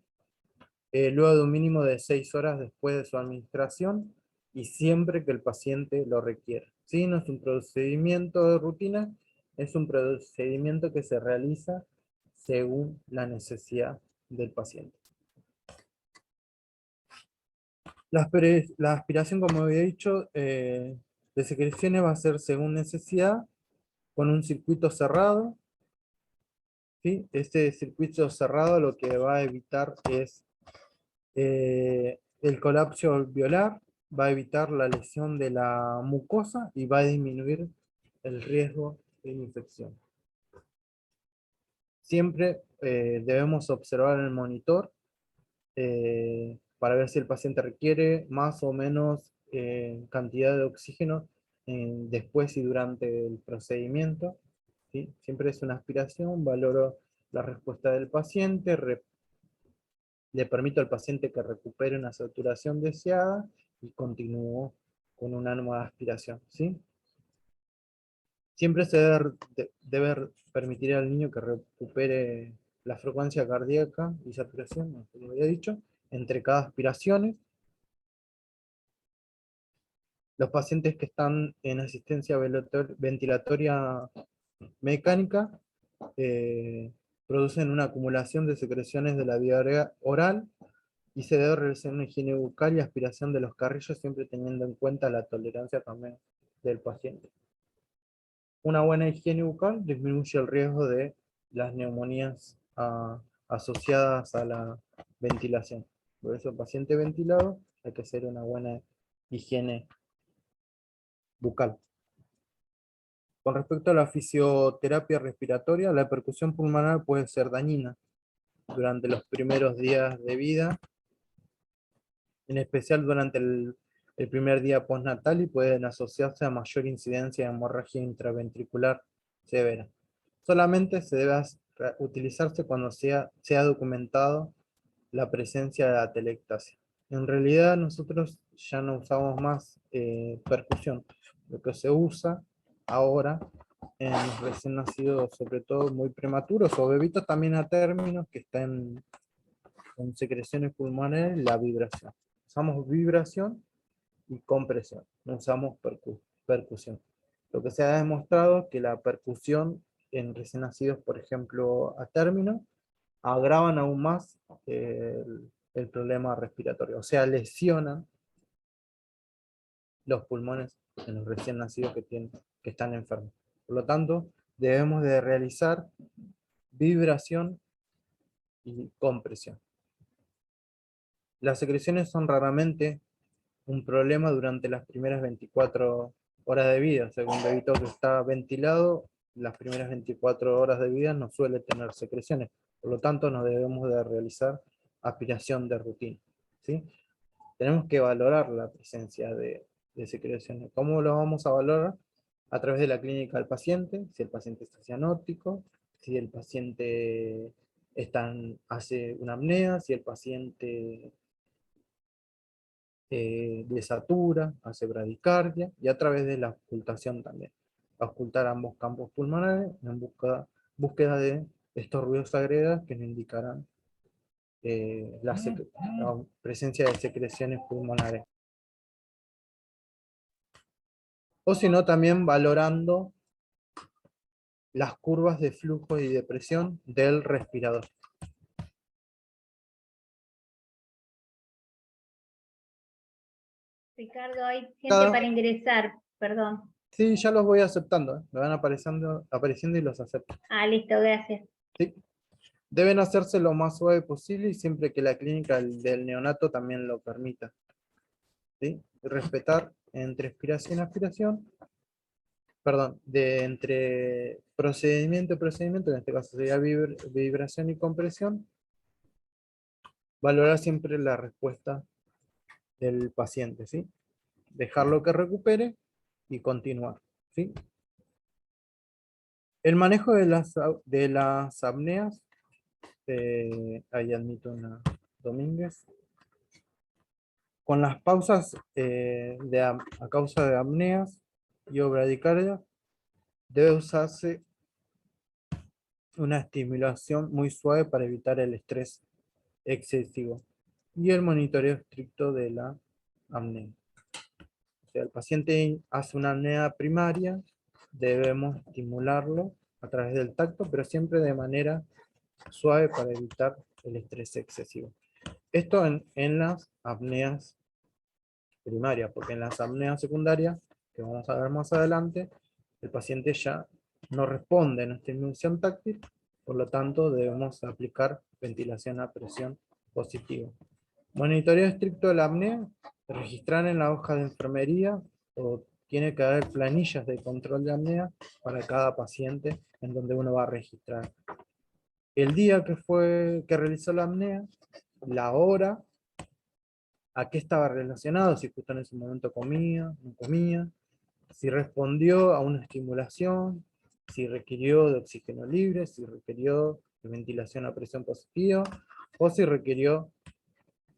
S1: luego de un mínimo de 6 horas después de su administración y siempre que el paciente lo requiera. ¿Sí? No es un procedimiento de rutina, es un procedimiento que se realiza según la necesidad del paciente. La aspiración, como había dicho, de secreciones va a ser según necesidad, con un circuito cerrado. ¿Sí? Este circuito cerrado lo que va a evitar es el colapso alveolar, va a evitar la lesión de la mucosa y va a disminuir el riesgo de infección. Siempre debemos observar en el monitor para ver si el paciente requiere más o menos cantidad de oxígeno después y durante el procedimiento. ¿Sí? Siempre es una aspiración, valoro la respuesta del paciente, le permito al paciente que recupere una saturación deseada y continúo con una nueva aspiración. ¿Sí? Siempre se debe permitir al niño que recupere la frecuencia cardíaca y saturación, como había dicho, entre cada aspiración. Los pacientes que están en asistencia ventilatoria mecánica producen una acumulación de secreciones de la vía oral y se debe realizar una higiene bucal y aspiración de los carrillos, siempre teniendo en cuenta la tolerancia también del paciente. Una buena higiene bucal disminuye el riesgo de las neumonías asociadas a la ventilación. Por eso, paciente ventilado, hay que hacer una buena higiene bucal. Con respecto a la fisioterapia respiratoria, la percusión pulmonar puede ser dañina durante los primeros días de vida, en especial durante el primer día postnatal, y pueden asociarse a mayor incidencia de hemorragia intraventricular severa. Solamente se debe utilizarse cuando se ha documentado la presencia de atelectasia. En realidad nosotros ya no usamos más percusión. Lo que se usa ahora en los recién nacidos, sobre todo muy prematuros, o bebitos también a términos que están con secreciones pulmonares, la vibración. Usamos vibración y compresión, no usamos percusión. Lo que se ha demostrado es que la percusión en recién nacidos, por ejemplo, a término, agravan aún más el problema respiratorio, o sea, lesionan los pulmones en los recién nacidos que están enfermos. Por lo tanto, debemos de realizar vibración y compresión. Las secreciones son raramente un problema durante las primeras 24 horas de vida. O sea, un bebito que está ventilado, las primeras 24 horas de vida no suele tener secreciones. Por lo tanto, no debemos de realizar aspiración de rutina, ¿sí? Tenemos que valorar la presencia de secreciones. ¿Cómo lo vamos a valorar? A través de la clínica del paciente, si el paciente está cianótico, si el paciente hace una apnea, si el paciente desatura, hace bradicardia, y a través de la auscultación también. Auscultar ambos campos pulmonares en búsqueda de estos ruidos agregados que nos indicarán la presencia de secreciones pulmonares. O si no, también valorando las curvas de flujo y de presión del respirador.
S4: Ricardo, hay gente
S1: Cada-
S4: para ingresar, perdón.
S1: Sí, ya los voy aceptando, me van apareciendo y los acepto.
S4: Ah, listo, gracias.
S1: ¿Sí? Deben hacerse lo más suave posible y siempre que la clínica del neonato también lo permita, ¿sí? Respetar entre expiración y aspiración, perdón, entre procedimiento y procedimiento, en este caso sería vibración y compresión, valorar siempre la respuesta del paciente, ¿sí? Dejarlo que recupere y continuar, ¿sí? El manejo de las apneas, ahí admito una Domínguez. Con las pausas a causa de apneas y o bradicardia, debe usarse una estimulación muy suave para evitar el estrés excesivo y el monitoreo estricto de la apnea. O sea, el paciente hace una apnea primaria, debemos estimularlo a través del tacto, pero siempre de manera suave para evitar el estrés excesivo. Esto en las apneas primarias, porque en las apneas secundarias, que vamos a ver más adelante, el paciente ya no responde a nuestra estimulación táctil, por lo tanto debemos aplicar ventilación a presión positiva. Monitoreo estricto de la apnea, registrar en la hoja de enfermería, o tiene que haber planillas de control de apnea para cada paciente en donde uno va a registrar el día que realizó la apnea, la hora, a qué estaba relacionado, si justo en ese momento comía, no comía, si respondió a una estimulación, si requirió de oxígeno libre, si requirió de ventilación a presión positiva, o si requirió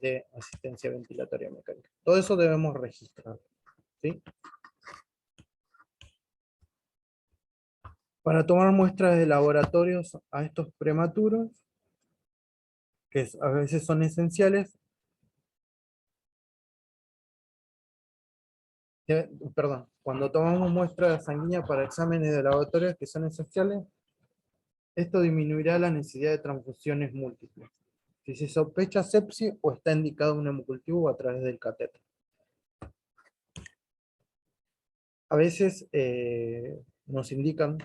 S1: de asistencia ventilatoria mecánica. Todo eso debemos registrar, ¿sí? Para tomar muestras de laboratorios a estos prematuros, que a veces son esenciales, perdón, cuando tomamos muestras sanguíneas para exámenes de laboratorio que son esenciales, esto disminuirá la necesidad de transfusiones múltiples. Si se sospecha sepsis o está indicado un hemocultivo a través del catéter. A veces nos indican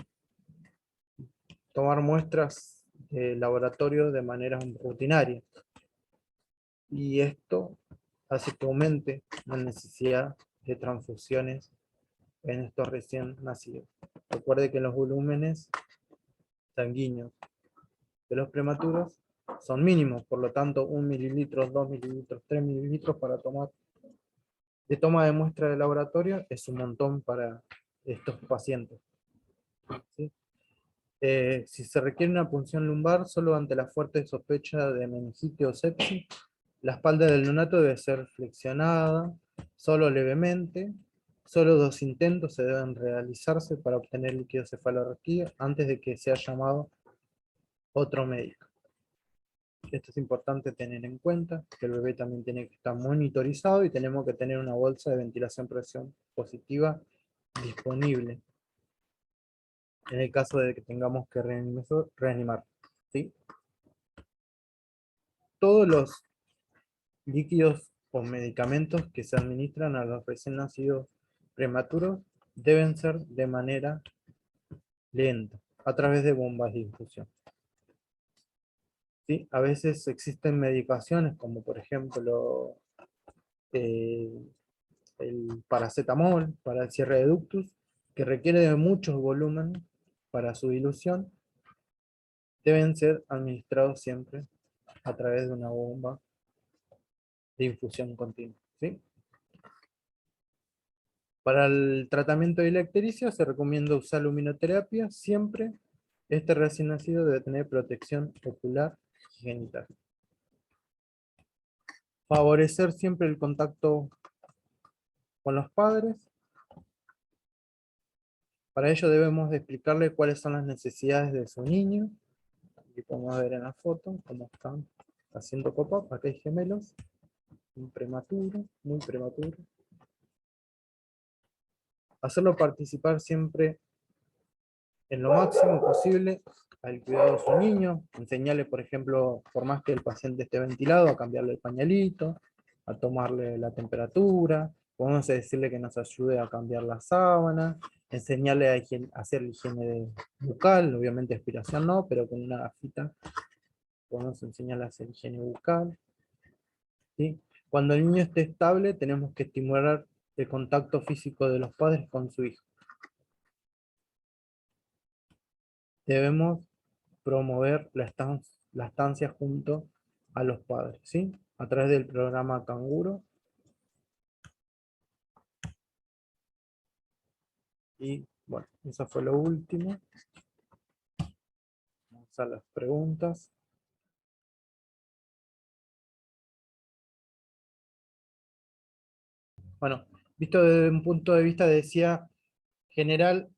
S1: tomar muestras laboratorio de manera rutinaria. Y esto hace que aumente la necesidad de transfusiones en estos recién nacidos. Recuerde que los volúmenes sanguíneos de los prematuros son mínimos, por lo tanto 1 mililitro, 2 mililitros, 3 mililitros para tomar de toma de muestra de laboratorio es un montón para estos pacientes. ¿Sí? Si se requiere una punción lumbar, solo ante la fuerte sospecha de meningitis o sepsis, la espalda del neonato debe ser flexionada, solo levemente. Solo 2 intentos se deben realizarse para obtener líquido cefalorraquídeo antes de que sea llamado otro médico. Esto es importante tener en cuenta, que el bebé también tiene que estar monitorizado y tenemos que tener una bolsa de ventilación presión positiva disponible en el caso de que tengamos que reanimar. ¿Sí? Todos los líquidos o medicamentos que se administran a los recién nacidos prematuros deben ser de manera lenta, a través de bombas de infusión. ¿Sí? A veces existen medicaciones como por ejemplo el paracetamol para el cierre de ductus, que requiere de muchos volúmenes para su dilución, deben ser administrados siempre a través de una bomba de infusión continua. ¿Sí? Para el tratamiento de la ictericia se recomienda usar luminoterapia. Siempre este recién nacido debe tener protección ocular y genital. Favorecer siempre el contacto con los padres. Para ello debemos de explicarle cuáles son las necesidades de su niño. Aquí podemos ver en la foto cómo están haciendo pop-up. Acá hay gemelos, un prematuro, muy prematuro. Hacerlo participar siempre en lo máximo posible al cuidado de su niño. Enseñarle, por ejemplo, por más que el paciente esté ventilado, a cambiarle el pañalito, a tomarle la temperatura. Podemos decirle que nos ayude a cambiar la sábana, enseñarle a hacer higiene bucal, obviamente aspiración no, pero con una gafita podemos enseñarle a hacer higiene bucal. ¿Sí? Cuando el niño esté estable, tenemos que estimular el contacto físico de los padres con su hijo. Debemos promover la estancia junto a los padres, ¿sí? A través del programa Canguro. Y bueno, eso fue lo último. Vamos a las preguntas. Bueno, visto desde un punto de vista, decía, general,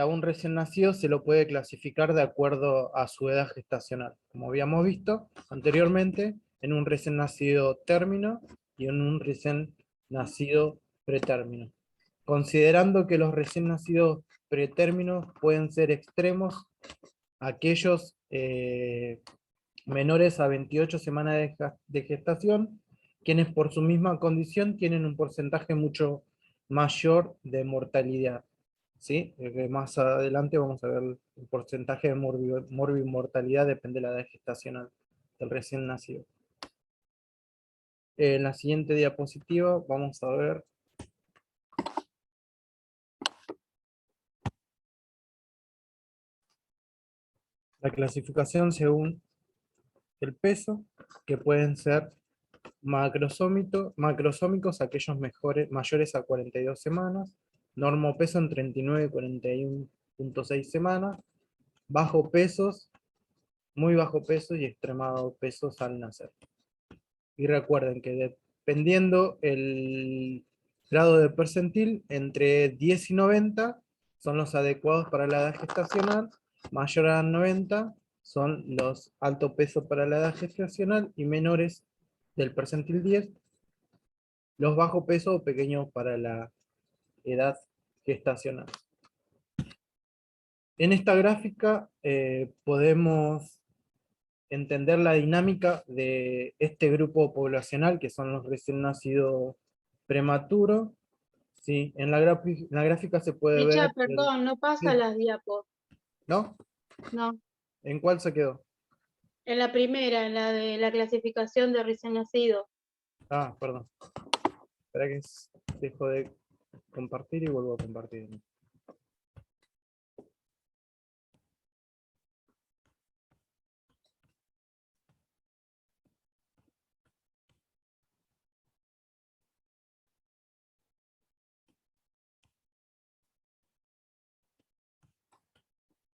S1: a un recién nacido se lo puede clasificar de acuerdo a su edad gestacional. Como habíamos visto anteriormente, en un recién nacido término y en un recién nacido pretérmino. Considerando que los recién nacidos pretérminos pueden ser extremos, aquellos menores a 28 semanas de gestación, quienes por su misma condición tienen un porcentaje mucho mayor de mortalidad. ¿Sí? Más adelante vamos a ver el porcentaje de morbimortalidad, depende de la edad gestacional del recién nacido. En la siguiente diapositiva vamos a ver la clasificación según el peso, que pueden ser macrosómicos, aquellos mayores a 42 semanas, normopeso en 39 y 41.6 semanas, bajo pesos, muy bajo peso y extremado pesos al nacer. Y recuerden que dependiendo el grado de percentil, entre 10 y 90 son los adecuados para la edad gestacional, mayor a 90 son los alto peso para la edad gestacional y menores del percentil 10, los bajo peso o pequeños para la edad gestacional. En esta gráfica podemos entender la dinámica de este grupo poblacional, que son los recién nacidos prematuros. ¿Sí? En la gráfica se puede ver...
S5: Perdón, no pasa
S1: Sí.
S5: las diapos.
S1: ¿No?
S5: No,
S1: ¿En cuál se quedó?
S5: En la primera, en la de la clasificación de recién nacido.
S1: Ah, perdón. Espera que dejo de compartir y vuelvo a compartir.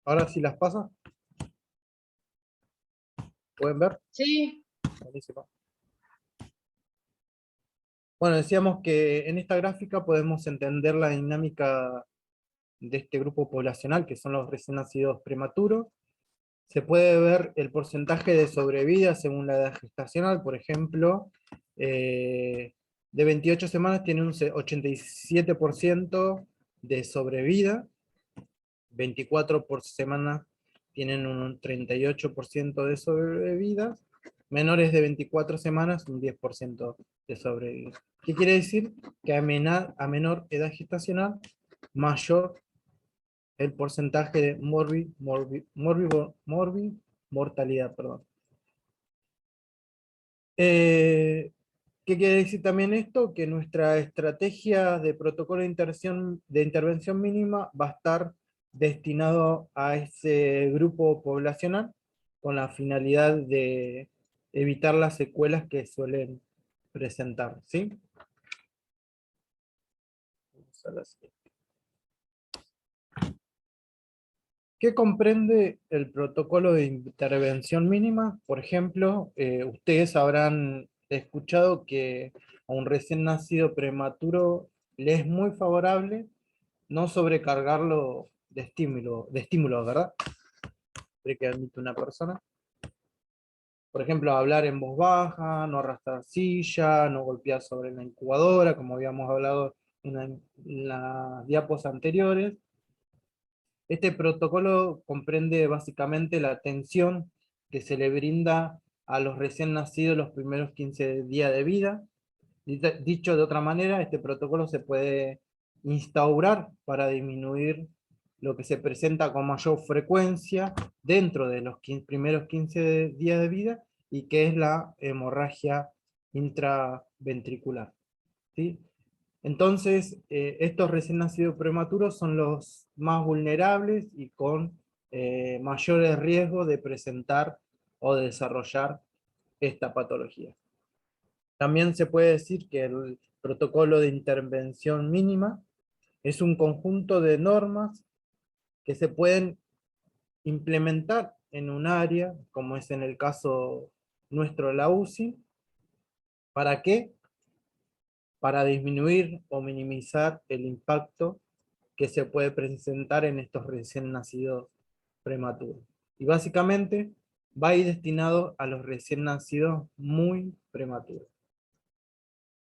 S1: Ahora sí las pasa. ¿Pueden ver?
S5: Sí,
S1: Buenísimo. Bueno, decíamos que en esta gráfica podemos entender la dinámica de este grupo poblacional, que son los recién nacidos prematuros. Se puede ver el porcentaje de sobrevida según la edad gestacional. Por ejemplo, de 28 semanas tiene un 87% de sobrevida, 24 por semana tienen un 38% de sobrevida, menores de 24 semanas un 10% de sobrevida. ¿Qué quiere decir? Que a menor edad gestacional, mayor el porcentaje de mortalidad. Perdón. ¿Qué quiere decir también esto? Que nuestra estrategia de protocolo de intervención mínima va a estar destinado a ese grupo poblacional con la finalidad de evitar las secuelas que suelen presentar, ¿sí? Vamos a la siguiente. ¿Qué comprende el protocolo de intervención mínima? Por ejemplo, ustedes habrán escuchado que a un recién nacido prematuro le es muy favorable no sobrecargarlo de estímulos, ¿verdad? Siempre que admite una persona. Por ejemplo, hablar en voz baja, no arrastrar silla, no golpear sobre la incubadora, como habíamos hablado en las diapos anteriores. Este protocolo comprende básicamente la atención que se le brinda a los recién nacidos los primeros 15 días de vida. Dicho de otra manera, este protocolo se puede instaurar para disminuir lo que se presenta con mayor frecuencia dentro de los primeros 15 días de vida y que es la hemorragia intraventricular, ¿sí? Entonces, estos recién nacidos prematuros son los más vulnerables y con mayores riesgos de presentar o de desarrollar esta patología. También se puede decir que el protocolo de intervención mínima es un conjunto de normas que se pueden implementar en un área, como es en el caso nuestro la UCI. ¿Para qué? Para disminuir o minimizar el impacto que se puede presentar en estos recién nacidos prematuros. Y básicamente va a ir destinado a los recién nacidos muy prematuros.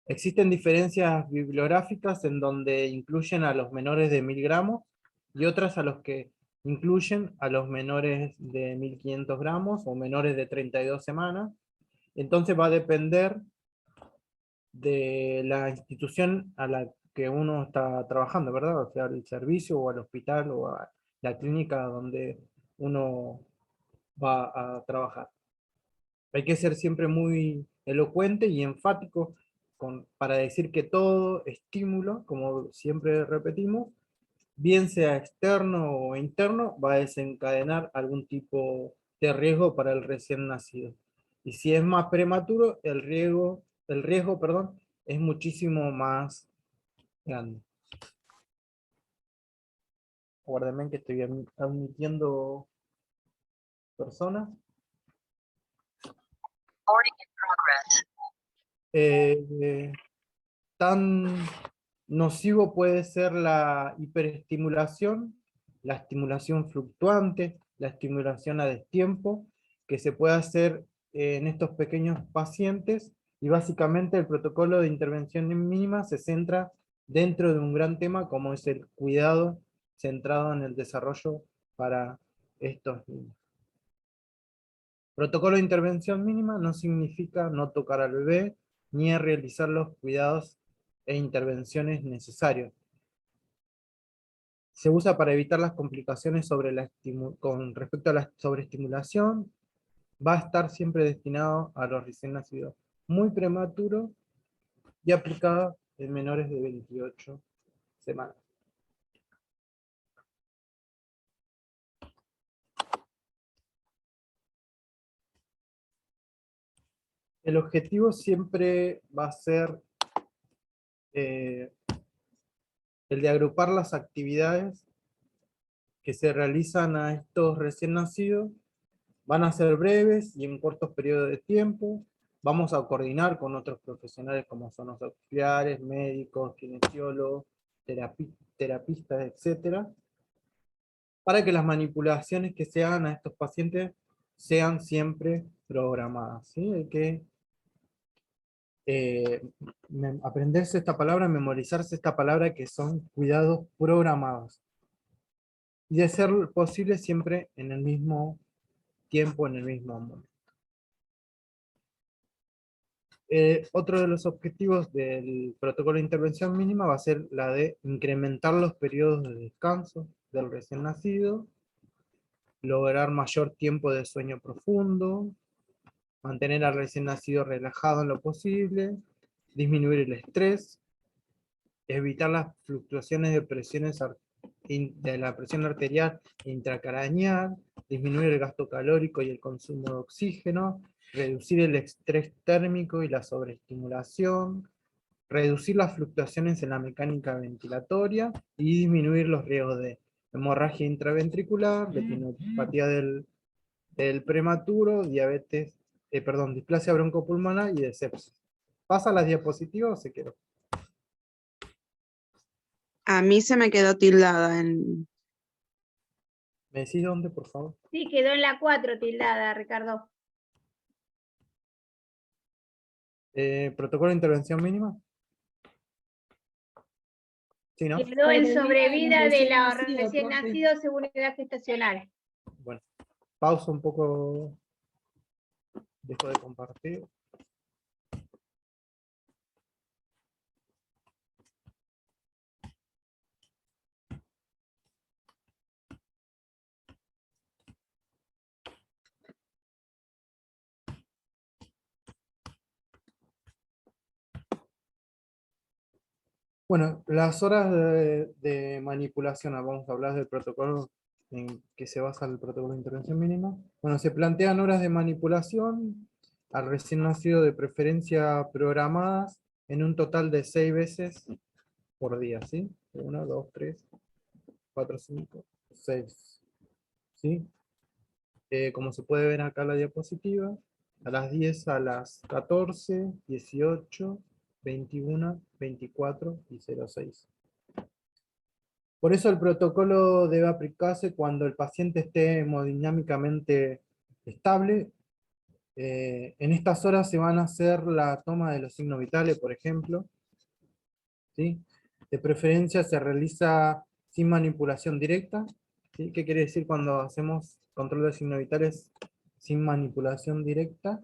S1: Existen diferencias bibliográficas en donde incluyen a los menores de 1000 gramos y otras a los que incluyen a los menores de 1500 gramos o menores de 32 semanas. Entonces va a depender de la institución a la que uno está trabajando, ¿verdad? O sea, el servicio o al hospital o a la clínica donde uno va a trabajar. Hay que ser siempre muy elocuente y enfático para decir que todo estímulo, como siempre repetimos, bien sea externo o interno, va a desencadenar algún tipo de riesgo para el recién nacido. Y si es más prematuro, el riesgo, perdón, es muchísimo más grande. Guárdenme que estoy admitiendo personas. Tan nocivo puede ser la hiperestimulación, la estimulación fluctuante, la estimulación a destiempo, que se puede hacer en estos pequeños pacientes, y básicamente el protocolo de intervención mínima se centra dentro de un gran tema como es el cuidado centrado en el desarrollo para estos niños. Protocolo de intervención mínima no significa no tocar al bebé, ni realizar los cuidados e intervenciones necesarios. Se usa para evitar las complicaciones con respecto a la sobreestimulación, va a estar siempre destinado a los recién nacidos muy prematuros y aplicado en menores de 28 semanas. El objetivo siempre va a ser el de agrupar las actividades que se realizan a estos recién nacidos. Van a ser breves y en cortos periodos de tiempo. Vamos a coordinar con otros profesionales como son los auxiliares, médicos, kinesiólogos, terapistas, etcétera, para que las manipulaciones que se hagan a estos pacientes sean siempre programadas, ¿sí? Hay que aprenderse esta palabra, memorizarse esta palabra, que son cuidados programados. Y de ser posible siempre en el mismo tiempo, en el mismo momento. Otro de los objetivos del protocolo de intervención mínima va a ser la de incrementar los periodos de descanso del recién nacido, lograr mayor tiempo de sueño profundo, mantener al recién nacido relajado en lo posible, disminuir el estrés, evitar las fluctuaciones de de la presión arterial e intracraneal, disminuir el gasto calórico y el consumo de oxígeno, reducir el estrés térmico y la sobreestimulación, reducir las fluctuaciones en la mecánica ventilatoria y disminuir los riesgos de hemorragia intraventricular, retinopatía del prematuro, displasia broncopulmonar y de sepsis. ¿Pasa las diapositivas o se quedó?
S6: A mí se me quedó tildada en...
S1: ¿Me decís dónde, por favor?
S4: Sí, quedó en la 4 tildada, Ricardo.
S1: ¿Protocolo de intervención mínima? Sí, ¿no?
S4: Quedó en sobrevida de los
S3: recién
S4: recién
S3: nacido, profe.
S4: nacidos según edad gestacional.
S1: Bueno, pausa un poco, dejo de compartir. Bueno, las horas de manipulación, vamos a hablar del protocolo en que se basa el protocolo de intervención mínima. Bueno, se plantean horas de manipulación al recién nacido, de preferencia programadas en un total de 6 veces por día, ¿sí? 1, 2, 3, 4, 5, 6, ¿sí? Como se puede ver acá en la diapositiva, a las 10, a las 14, 18, 21, 24 y 06. Por eso el protocolo debe aplicarse cuando el paciente esté hemodinámicamente estable. En estas horas se van a hacer la toma de los signos vitales, por ejemplo, ¿sí? De preferencia se realiza sin manipulación directa, ¿sí? ¿Qué quiere decir cuando hacemos control de signos vitales sin manipulación directa?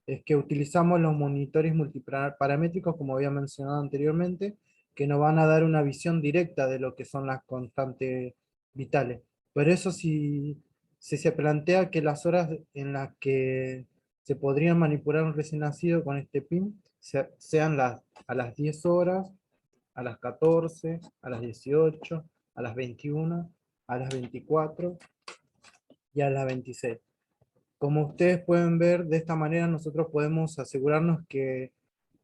S1: Es que utilizamos los monitores multiparamétricos, como había mencionado anteriormente, que nos van a dar una visión directa de lo que son las constantes vitales. Por eso si se plantea que las horas en las que se podrían manipular un recién nacido con este PIN sean a las 10 horas, a las 14, a las 18, a las 21, a las 24 y a las 26. Como ustedes pueden ver, de esta manera nosotros podemos asegurarnos que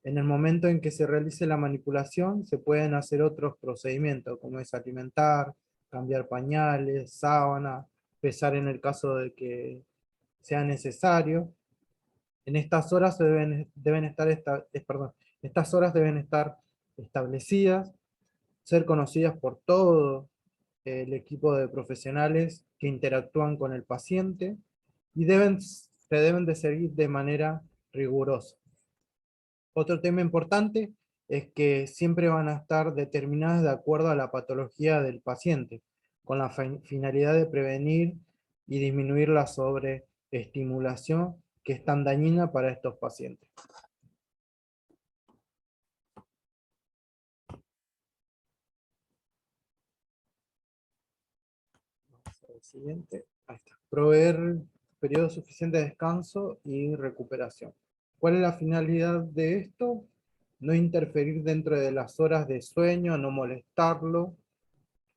S1: en el momento en que se realice la manipulación se pueden hacer otros procedimientos, como es alimentar, cambiar pañales, sábana, pesar en el caso de que sea necesario. En estas horas estas horas deben estar establecidas, ser conocidas por todo el equipo de profesionales que interactúan con el paciente y se deben de seguir de manera rigurosa. Otro tema importante es que siempre van a estar determinadas de acuerdo a la patología del paciente, con la finalidad de prevenir y disminuir la sobreestimulación que es tan dañina para estos pacientes. Vamos al siguiente. Ahí está. Proveer periodo suficiente de descanso y recuperación. ¿Cuál es la finalidad de esto? No interferir dentro de las horas de sueño, no molestarlo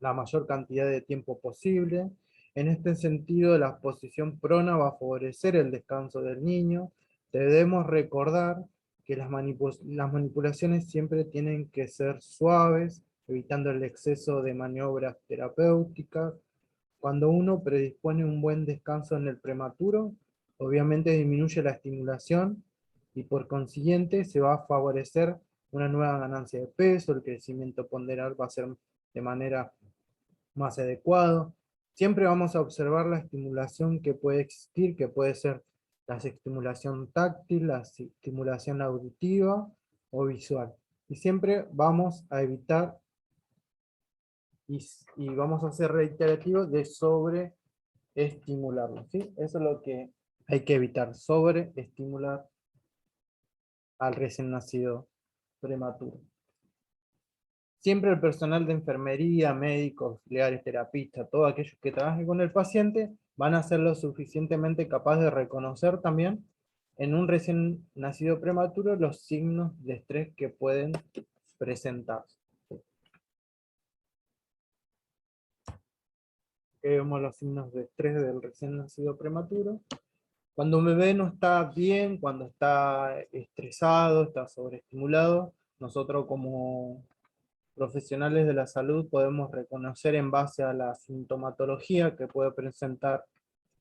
S1: la mayor cantidad de tiempo posible. En este sentido, la posición prona va a favorecer el descanso del niño. Debemos recordar que las manipulaciones siempre tienen que ser suaves, evitando el exceso de maniobras terapéuticas. Cuando uno predispone un buen descanso en el prematuro, obviamente disminuye la estimulación y por consiguiente se va a favorecer una nueva ganancia de peso, el crecimiento ponderal va a ser de manera más adecuado. Siempre vamos a observar la estimulación que puede existir, que puede ser la estimulación táctil, la estimulación auditiva o visual. Y siempre vamos a evitar y vamos a ser reiterativos de sobreestimularlo, ¿sí? Eso es lo que hay que evitar, sobreestimular al recién nacido prematuro. Siempre el personal de enfermería, médicos, auxiliares, terapistas, todos aquellos que trabajen con el paciente, van a ser lo suficientemente capaces de reconocer también en un recién nacido prematuro los signos de estrés que pueden presentarse. Aquí vemos los signos de estrés del recién nacido prematuro. Cuando un bebé no está bien, cuando está estresado, está sobreestimulado, nosotros como profesionales de la salud podemos reconocer en base a la sintomatología que puede presentar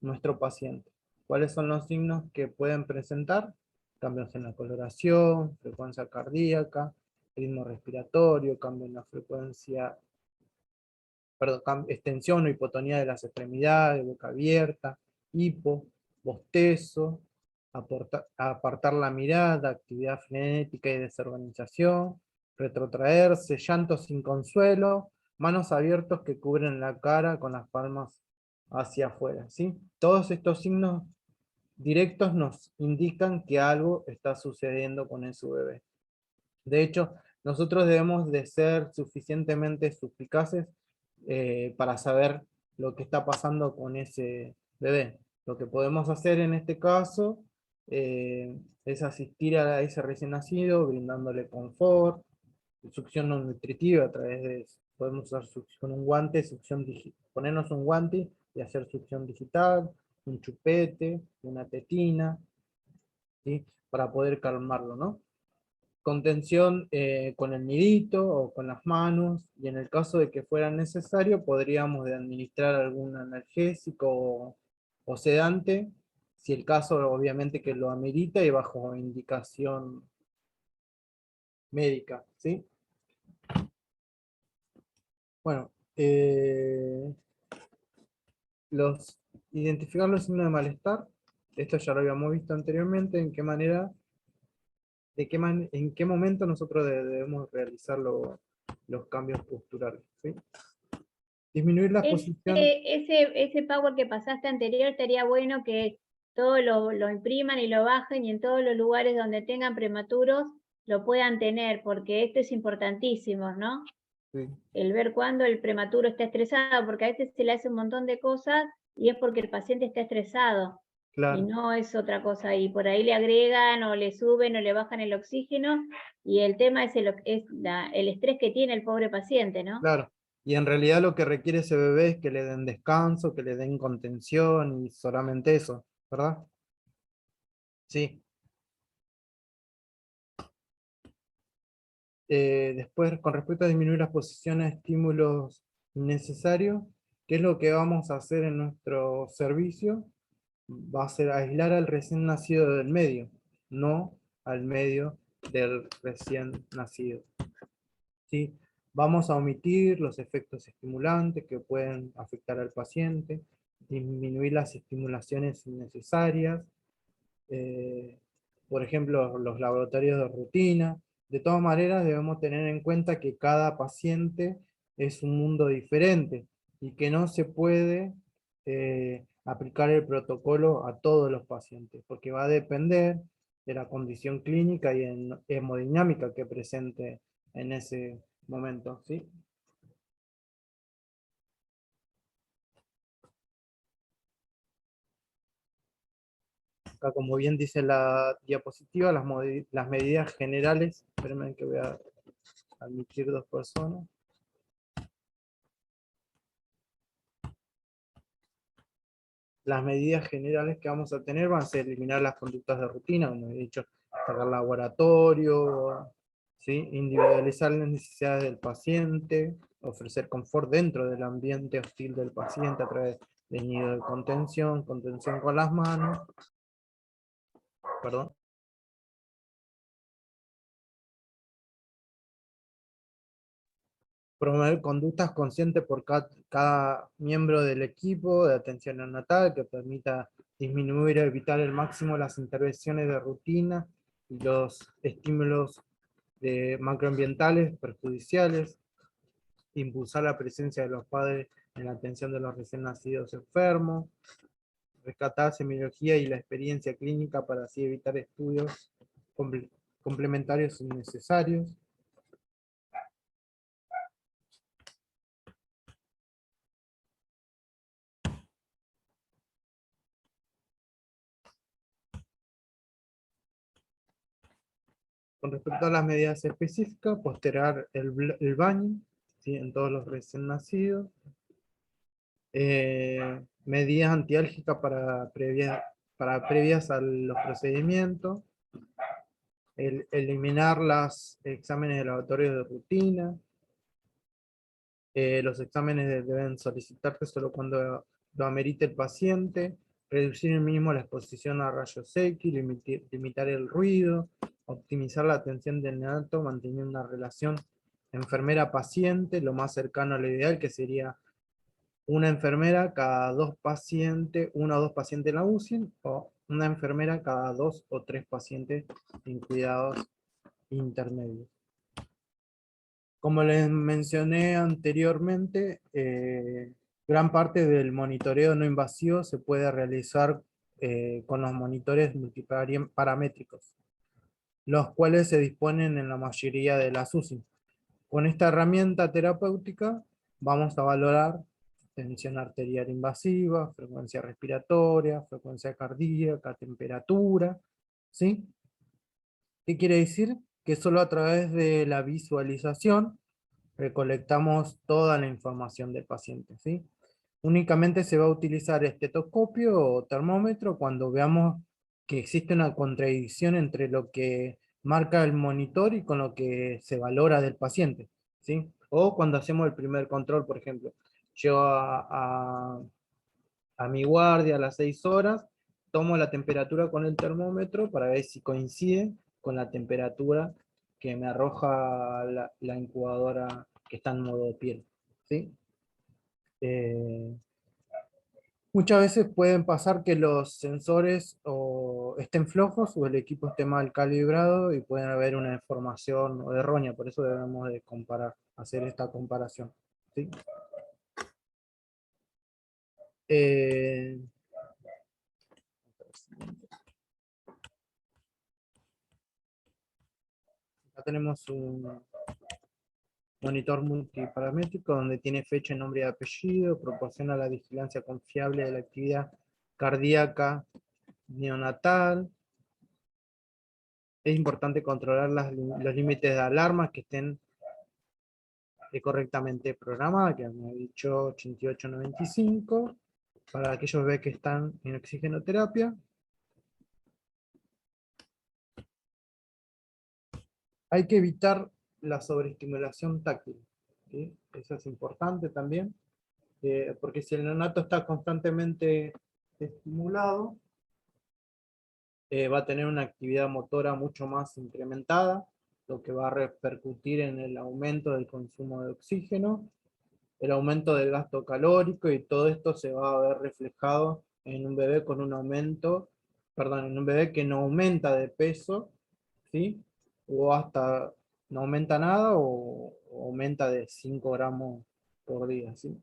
S1: nuestro paciente. ¿Cuáles son los signos que pueden presentar? Cambios en la coloración, frecuencia cardíaca, ritmo respiratorio, cambio en la frecuencia, extensión o hipotonía de las extremidades, boca abierta, hipo, bostezo, apartar la mirada, actividad frenética y desorganización, retrotraerse, llanto sin consuelo, manos abiertos que cubren la cara con las palmas hacia afuera, ¿sí? Todos estos signos directos nos indican que algo está sucediendo con su bebé. De hecho, nosotros debemos de ser suficientemente suspicaces para saber lo que está pasando con ese bebé. Lo que podemos hacer en este caso es asistir a ese recién nacido, brindándole confort, succión no nutritiva a través de, podemos usar con un guante, succión digital, ponernos un guante y hacer succión digital, un chupete, una tetina, ¿sí? Para poder calmarlo, ¿no? Contención con el nidito o con las manos, y en el caso de que fuera necesario podríamos administrar algún analgésico o sedante, si el caso obviamente que lo amerita y bajo indicación médica, ¿sí? Bueno, identificar los signos de malestar, esto ya lo habíamos visto anteriormente, en qué manera, en qué momento nosotros debemos realizar los cambios posturales, ¿sí? Disminuir la exposición.
S4: Ese power que pasaste anterior estaría bueno que todo lo impriman y lo bajen y en todos los lugares donde tengan prematuros lo puedan tener, porque esto es importantísimo, ¿no?
S1: Sí.
S4: El ver cuándo el prematuro está estresado, porque a veces se le hace un montón de cosas y es porque el paciente está estresado.
S1: Claro.
S4: Y no es otra cosa, y por ahí le agregan o le suben o le bajan el oxígeno, y el tema es el estrés que tiene el pobre paciente, ¿no?
S1: Claro, y en realidad lo que requiere ese bebé es que le den descanso, que le den contención y solamente eso, ¿verdad? Sí. Después, con respecto a disminuir las exposición a estímulos innecesarios, ¿qué es lo que vamos a hacer en nuestro servicio? Va a ser aislar al recién nacido del medio, no al medio del recién nacido. ¿Sí? Vamos a omitir los efectos estimulantes que pueden afectar al paciente, disminuir las estimulaciones innecesarias, por ejemplo, los laboratorios de rutina. De todas maneras, debemos tener en cuenta que cada paciente es un mundo diferente y que no se puede aplicar el protocolo a todos los pacientes, porque va a depender de la condición clínica y hemodinámica que presente en ese momento, ¿sí? Acá, como bien dice la diapositiva, las medidas generales, espérenme que voy a admitir 2 personas. Las medidas generales que vamos a tener van a ser eliminar las conductas de rutina, como he dicho, sacar laboratorio, ¿sí? Individualizar las necesidades del paciente, ofrecer confort dentro del ambiente hostil del paciente a través de nido de contención, contención con las manos, perdón. Promover conductas conscientes por cada miembro del equipo de atención neonatal que permita disminuir o evitar al máximo las intervenciones de rutina y los estímulos macroambientales perjudiciales, impulsar la presencia de los padres en la atención de los recién nacidos enfermos, rescatar semiología y la experiencia clínica para así evitar estudios complementarios innecesarios. Con respecto a las medidas específicas, postergar el baño, ¿sí? En todos los recién nacidos. Medidas antiálgicas para previas a los procedimientos. Eliminar los exámenes de laboratorio de rutina. Los exámenes deben solicitarse solo cuando lo amerite el paciente. Reducir el mínimo la exposición a rayos X, limitar el ruido, optimizar la atención del neonato, manteniendo una relación enfermera-paciente lo más cercano a lo ideal, que sería una enfermera cada 2 pacientes, 1 o 2 pacientes en la UCI, o una enfermera cada 2 o 3 pacientes en cuidados intermedios. Como les mencioné anteriormente, gran parte del monitoreo no invasivo se puede realizar con los monitores multiparamétricos, los cuales se disponen en la mayoría de las UCI. Con esta herramienta terapéutica vamos a valorar tensión arterial invasiva, frecuencia respiratoria, frecuencia cardíaca, temperatura, ¿sí? ¿Qué quiere decir? Que solo a través de la visualización recolectamos toda la información del paciente, ¿sí? Únicamente se va a utilizar estetoscopio o termómetro cuando veamos que existe una contradicción entre lo que marca el monitor y con lo que se valora del paciente, ¿sí? O cuando hacemos el primer control, por ejemplo, llego a mi guardia a las 6 horas, tomo la temperatura con el termómetro para ver si coincide con la temperatura que me arroja la incubadora que está en modo piel, ¿sí? Muchas veces pueden pasar que los sensores estén flojos o el equipo esté mal calibrado y pueden haber una información errónea, por eso debemos de hacer esta comparación, ¿sí? Acá tenemos un monitor multiparamétrico donde tiene fecha, nombre y apellido, proporciona la vigilancia confiable de la actividad cardíaca neonatal. Es importante controlar los límites de alarma que estén correctamente programadas, que me ha dicho 8895, para aquellos bebés que están en oxigenoterapia. Hay que evitar la sobreestimulación táctil, ¿sí? Eso es importante también, porque si el neonato está constantemente estimulado, va a tener una actividad motora mucho más incrementada, lo que va a repercutir en el aumento del consumo de oxígeno, el aumento del gasto calórico, y todo esto se va a ver reflejado en un bebé con un aumento, perdón, en un bebé que no aumenta de peso, ¿sí? O hasta no aumenta nada o aumenta de 5 gramos por día, ¿sí?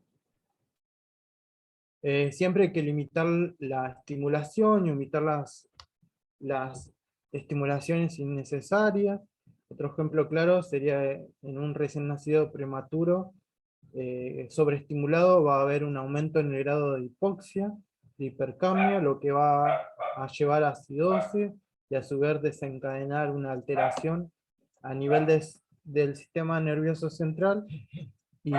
S1: Siempre hay que limitar la estimulación y evitar las estimulaciones innecesarias. Otro ejemplo claro sería en un recién nacido prematuro sobreestimulado, va a haber un aumento en el grado de hipoxia, de hipercambio, lo que va a llevar a acidosis y a su vez desencadenar una alteración a nivel del sistema nervioso central y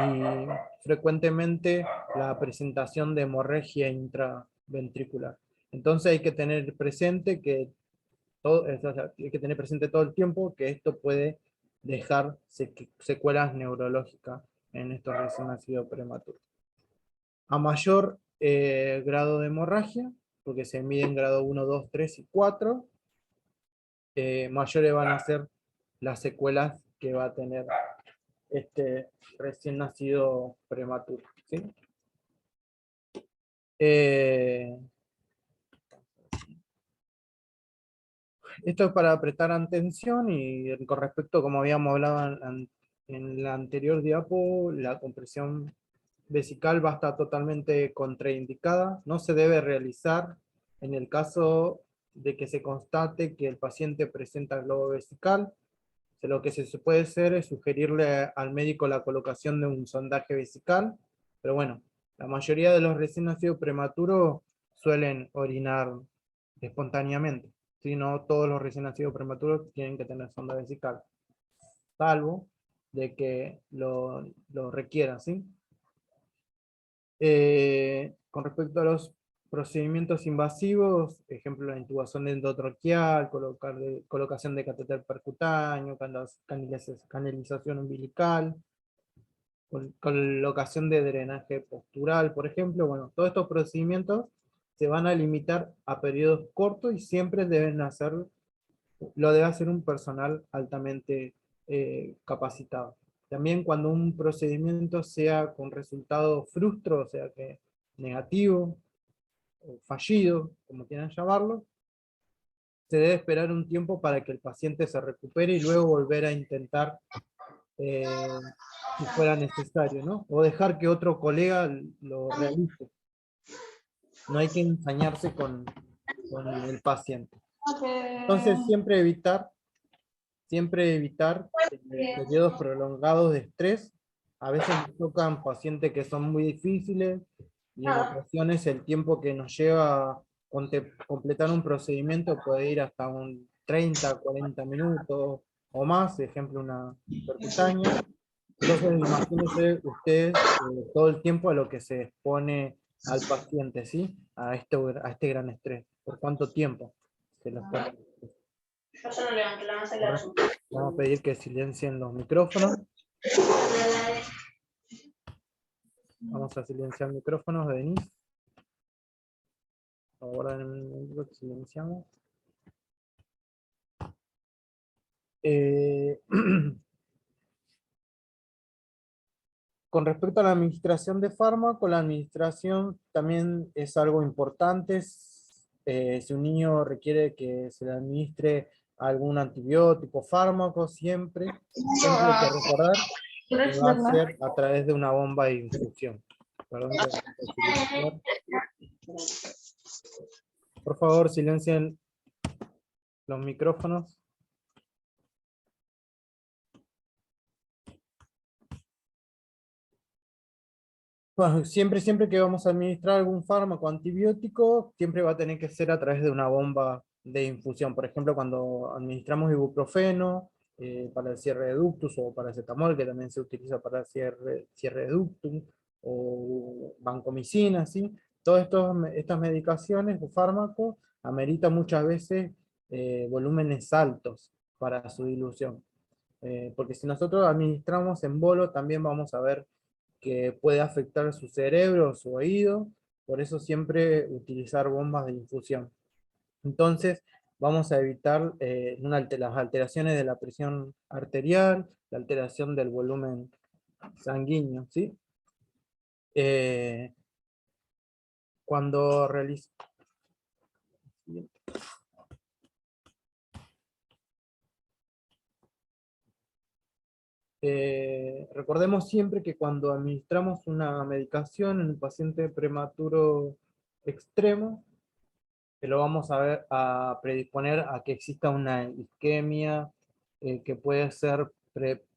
S1: frecuentemente la presentación de hemorragia intraventricular. Entonces hay que tener presente que hay que tener presente todo el tiempo que esto puede dejar secuelas neurológicas en estos recién nacidos prematuros. A mayor grado de hemorragia, porque se mide en grado 1, 2, 3 y 4, mayores van a ser las secuelas que va a tener este recién nacido prematuro, ¿sí? Esto es para prestar atención y con respecto, como habíamos hablado en la anterior diapo, la compresión vesical va a estar totalmente contraindicada, no se debe realizar en el caso de que se constate que el paciente presenta globo vesical. Lo que se puede hacer es sugerirle al médico la colocación de un sondaje vesical, pero bueno, la mayoría de los recién nacidos prematuros suelen orinar espontáneamente. Si no, todos los recién nacidos prematuros tienen que tener sonda vesical, salvo de que lo requieran, ¿sí? Con respecto a los procedimientos invasivos, ejemplo, la intubación endotraqueal, colocación de catéter percutáneo, canalización umbilical, colocación de drenaje postural, por ejemplo, bueno, todos estos procedimientos se van a limitar a periodos cortos y siempre lo debe hacer un personal altamente capacitado. También cuando un procedimiento sea con resultado frustro, o sea que negativo, o fallido, como quieran llamarlo, se debe esperar un tiempo para que el paciente se recupere y luego volver a intentar si fuera necesario, ¿no? O dejar que otro colega lo realice. No hay que ensañarse con el paciente. Entonces siempre evitar periodos prolongados de estrés. A veces nos tocan pacientes que son muy difíciles y en ocasiones el tiempo que nos lleva a completar un procedimiento puede ir hasta un 30, 40 minutos o más, ejemplo una percutánea. Entonces imagínense ustedes todo el tiempo a lo que se expone al paciente, ¿sí? A este gran estrés. ¿Por cuánto tiempo se lo expone? Vamos a pedir que silencien los micrófonos. Vamos a silenciar micrófonos de Denise. Ahora lo silenciamos. Con respecto a la administración de fármaco, la administración también es algo importante. Si un niño requiere que se le administre algún antibiótico, fármaco, siempre hay que recordar que va a ser a través de una bomba de infusión. Perdón, por favor, silencien los micrófonos. Bueno, siempre que vamos a administrar algún fármaco antibiótico, siempre va a tener que ser a través de una bomba de infusión. Por ejemplo, cuando administramos ibuprofeno para el cierre de ductus, o paracetamol, que también se utiliza para el cierre de ductus, o vancomicina, ¿sí? Todas estas medicaciones o fármacos ameritan muchas veces volúmenes altos para su dilución. Porque si nosotros administramos en bolo, también vamos a ver que puede afectar su cerebro, su oído, por eso siempre utilizar bombas de infusión. Entonces, vamos a evitar las alteraciones de la presión arterial, la alteración del volumen sanguíneo, ¿sí? Cuando realiza... recordemos siempre que cuando administramos una medicación en un paciente prematuro extremo, que lo vamos a predisponer a que exista una isquemia que puede ser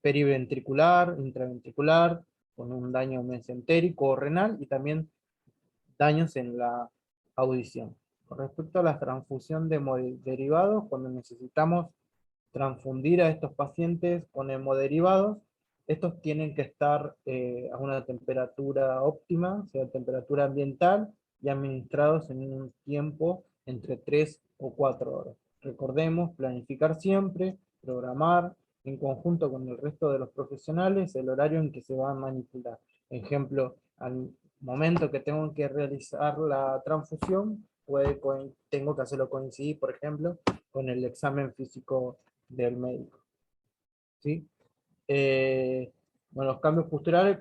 S1: periventricular, intraventricular, con un daño mesentérico o renal, y también daños en la audición. Con respecto a la transfusión de hemoderivados, cuando necesitamos transfundir a estos pacientes con hemoderivados, estos tienen que estar a una temperatura óptima, o sea, temperatura ambiental, y administrados en un tiempo entre 3 o 4 horas. Recordemos planificar siempre, programar en conjunto con el resto de los profesionales el horario en que se va a manipular. Ejemplo, al momento que tengo que realizar la transfusión, tengo que hacerlo coincidir, por ejemplo, con el examen físico del médico. ¿Sí? Bueno, los cambios posturales,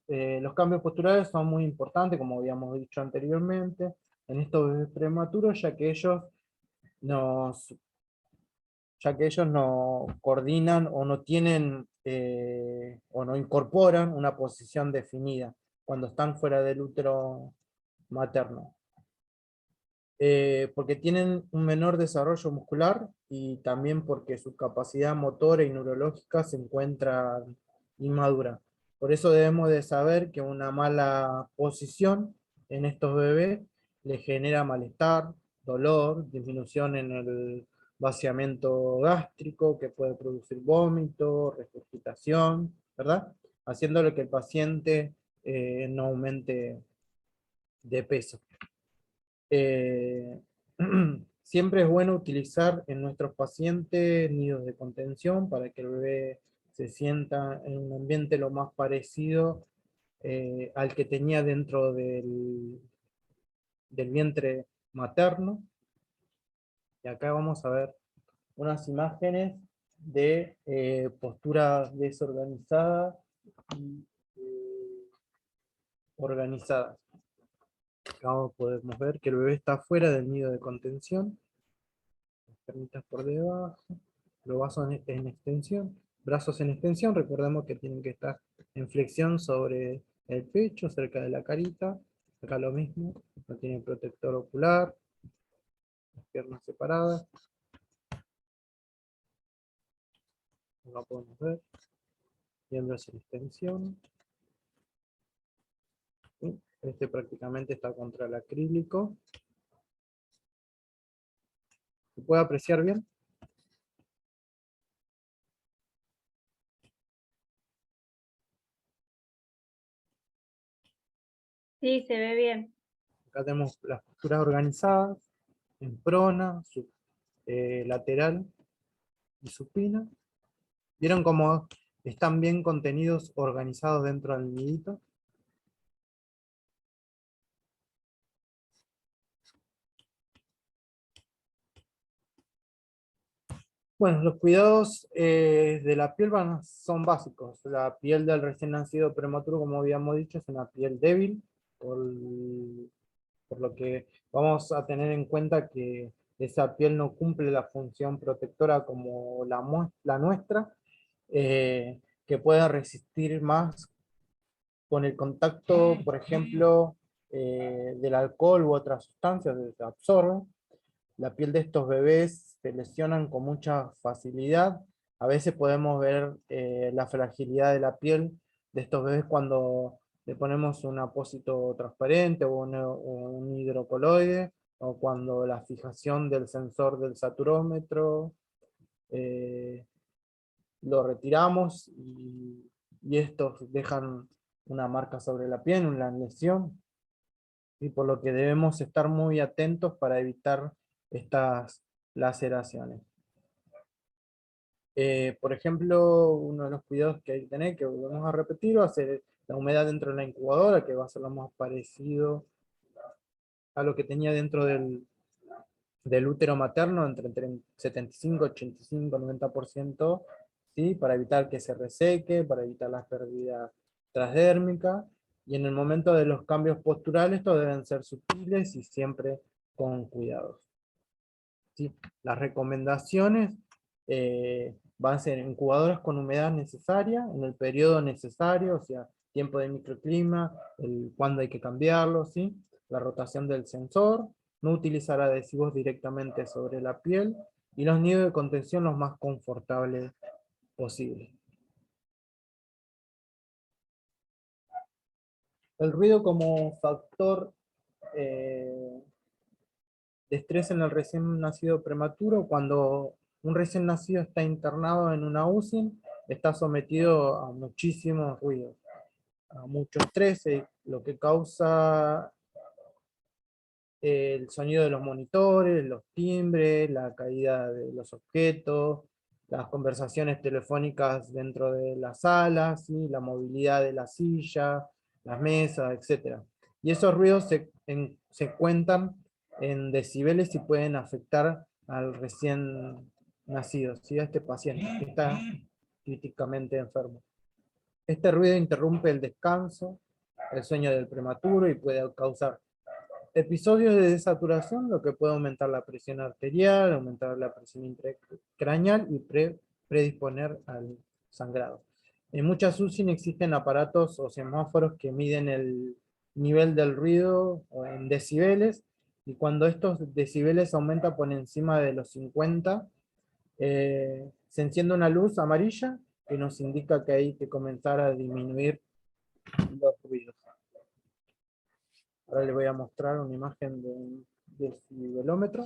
S1: los cambios posturales son muy importantes, como habíamos dicho anteriormente, en estos bebés prematuros, ya que ellos no coordinan o no tienen o no incorporan una posición definida cuando están fuera del útero materno. Porque tienen un menor desarrollo muscular y también porque su capacidad motora y neurológica se encuentra inmadura. Por eso debemos de saber que una mala posición en estos bebés les genera malestar, dolor, disminución en el vaciamiento gástrico, que puede producir vómito, regurgitación, ¿verdad? Haciéndole que el paciente no aumente de peso. Siempre es bueno utilizar en nuestros pacientes nidos de contención para que el bebé se sienta en un ambiente lo más parecido al que tenía dentro del vientre materno. Y acá vamos a ver unas imágenes de postura desorganizada y organizadas. Acá podemos ver que el bebé está fuera del nido de contención, las piernitas por debajo, los brazos en extensión, recordemos que tienen que estar en flexión sobre el pecho, cerca de la carita, acá lo mismo, no tiene protector ocular, las piernas separadas, acá podemos ver, miembros en extensión, ¿sí? Este prácticamente está contra el acrílico. ¿Se puede apreciar bien?
S4: Sí, se ve bien.
S1: Acá tenemos las posturas organizadas, en prona, lateral y supina. ¿Vieron cómo están bien contenidos organizados dentro del nidito? Bueno, los cuidados de la piel son básicos. La piel del recién nacido prematuro, como habíamos dicho, es una piel débil, por lo que vamos a tener en cuenta que esa piel no cumple la función protectora como la nuestra, que pueda resistir más con el contacto, por ejemplo, del alcohol u otras sustancias que se absorben. La piel de estos bebés se lesionan con mucha facilidad. A veces podemos ver la fragilidad de la piel de estos bebés cuando le ponemos un apósito transparente o un hidrocoloide, o cuando la fijación del sensor del saturómetro lo retiramos y estos dejan una marca sobre la piel, una lesión, y por lo que debemos estar muy atentos para evitar estas laceraciones. Por ejemplo, uno de los cuidados que hay que tener, que volvemos a repetir, va a ser la humedad dentro de la incubadora, que va a ser lo más parecido a lo que tenía dentro del útero materno, entre 75, 85, 90%, ¿sí? Para evitar que se reseque, para evitar las pérdidas transdérmicas, y en el momento de los cambios posturales, estos deben ser sutiles y siempre con cuidados. ¿Sí? Las recomendaciones van a ser incubadoras con humedad necesaria, en el periodo necesario, o sea, tiempo de microclima, cuándo hay que cambiarlo, ¿sí? La rotación del sensor, no utilizar adhesivos directamente sobre la piel, y los nidos de contención los más confortables posibles. El ruido como factor de estrés en el recién nacido prematuro. Cuando un recién nacido está internado en una UCI, está sometido a muchísimos ruidos, a mucho estrés, lo que causa el sonido de los monitores, los timbres, la caída de los objetos, las conversaciones telefónicas dentro de la sala, ¿sí? La movilidad de la silla, las mesas, etc. Y esos ruidos se cuentan en decibeles y pueden afectar al recién nacido, ¿sí? A este paciente que está críticamente enfermo. Este ruido interrumpe el descanso, el sueño del prematuro y puede causar episodios de desaturación, lo que puede aumentar la presión arterial, aumentar la presión intracraneal y predisponer al sangrado. En muchas UCI existen aparatos o semáforos que miden el nivel del ruido en decibeles, y cuando estos decibeles aumentan por encima de los 50, se enciende una luz amarilla que nos indica que hay que comenzar a disminuir los ruidos. Ahora les voy a mostrar una imagen de un decibelómetro.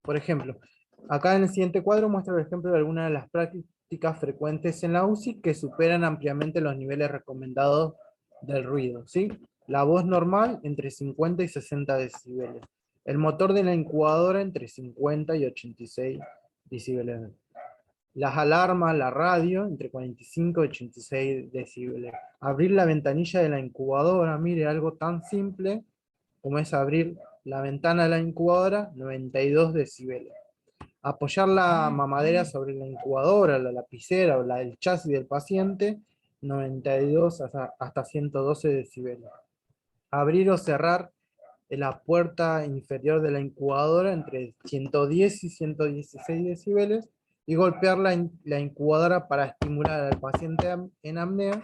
S1: Por ejemplo, acá en el siguiente cuadro muestra el ejemplo de algunas de las prácticas frecuentes en la UCI que superan ampliamente los niveles recomendados del ruido, ¿sí? La voz normal entre 50 y 60 decibeles. El motor de la incubadora entre 50 y 86 decibeles. Las alarmas, la radio, entre 45 y 86 decibeles. Abrir la ventanilla de la incubadora, mire, algo tan simple como es abrir la ventana de la incubadora, 92 decibeles. Apoyar la mamadera sobre la incubadora, la lapicera o el chasis del paciente, 92 hasta 112 decibeles. Abrir o cerrar la puerta inferior de la incubadora entre 110 y 116 decibeles, y golpear la incubadora para estimular al paciente en apnea,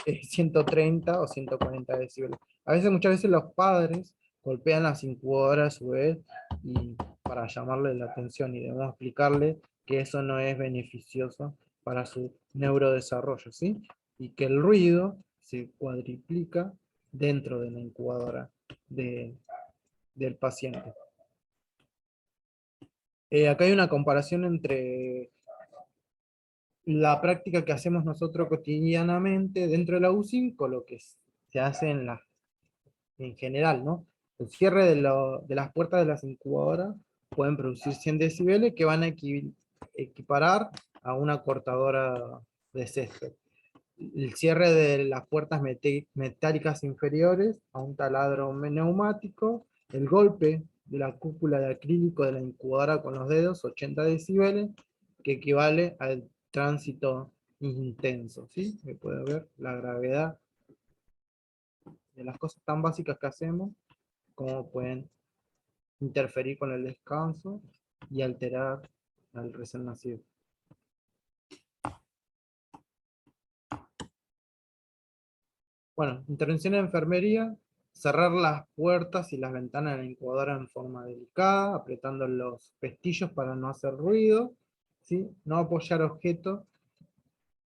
S1: 130 o 140 decibeles. Muchas veces los padres golpean las incubadoras a su vez y para llamarle la atención, y debemos explicarle que eso no es beneficioso para su neurodesarrollo, ¿sí? Y que el ruido se cuadriplica dentro de la incubadora del paciente. Acá hay una comparación entre la práctica que hacemos nosotros cotidianamente dentro de la UCI con lo que se hace en general, ¿no? El cierre de las puertas de las incubadoras pueden producir 100 decibeles que van a equiparar a una cortadora de césped. El cierre de las puertas metálicas inferiores a un taladro neumático, el golpe de la cúpula de acrílico de la incubadora con los dedos, 80 decibeles, que equivale al tránsito intenso, ¿sí? Se puede ver la gravedad de las cosas tan básicas que hacemos, cómo pueden interferir con el descanso y alterar al recién nacido. Bueno, intervención en enfermería: cerrar las puertas y las ventanas de la incubadora en forma delicada, apretando los pestillos para no hacer ruido, ¿sí? No apoyar objetos,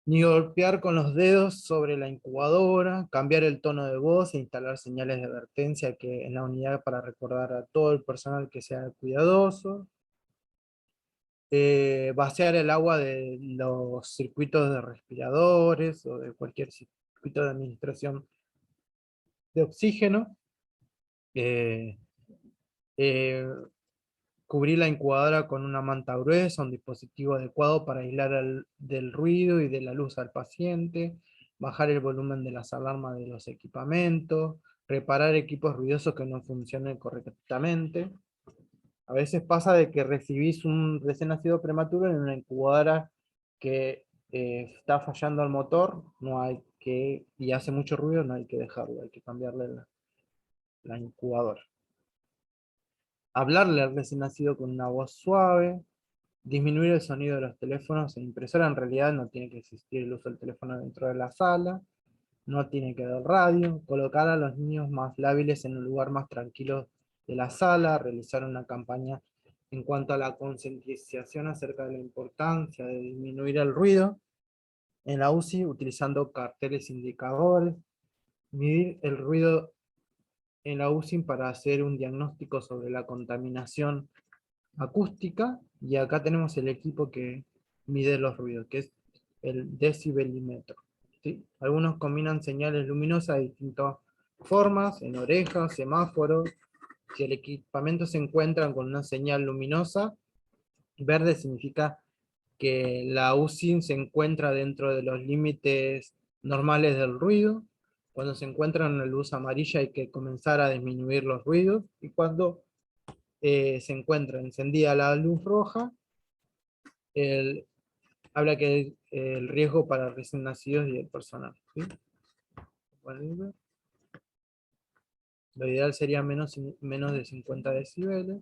S1: ni golpear con los dedos sobre la incubadora, cambiar el tono de voz e instalar señales de advertencia en la unidad para recordar a todo el personal que sea cuidadoso. Vaciar el agua de los circuitos de respiradores o de cualquier circuito de administración de oxígeno. Eh, eh, Cubrir la incubadora con una manta gruesa, un dispositivo adecuado para aislar del ruido y de la luz al paciente, bajar el volumen de las alarmas de los equipamientos, reparar equipos ruidosos que no funcionen correctamente. A veces pasa de que recibís un recién nacido prematuro en una incubadora que está fallando el motor, y hace mucho ruido, no hay que dejarlo, hay que cambiarle la incubadora. Hablarle al recién nacido con una voz suave, disminuir el sonido de los teléfonos e impresora. En realidad no tiene que existir el uso del teléfono dentro de la sala, no tiene que haber radio, colocar a los niños más lábiles en un lugar más tranquilo de la sala, realizar una campaña en cuanto a la concientización acerca de la importancia de disminuir el ruido en la UCI utilizando carteles indicadores, medir el ruido en la UCI para hacer un diagnóstico sobre la contaminación acústica, y acá tenemos el equipo que mide los ruidos, que es el decibelímetro, ¿sí? Algunos combinan señales luminosas de distintas formas, en orejas, semáforos. Si el equipamiento se encuentra con una señal luminosa, verde significa que la UCI se encuentra dentro de los límites normales del ruido. Cuando se encuentra en la luz amarilla hay que comenzar a disminuir los ruidos, y cuando se encuentra encendida la luz roja, habla que el riesgo para recién nacidos y el personal, ¿sí? Lo ideal sería menos de 50 decibeles,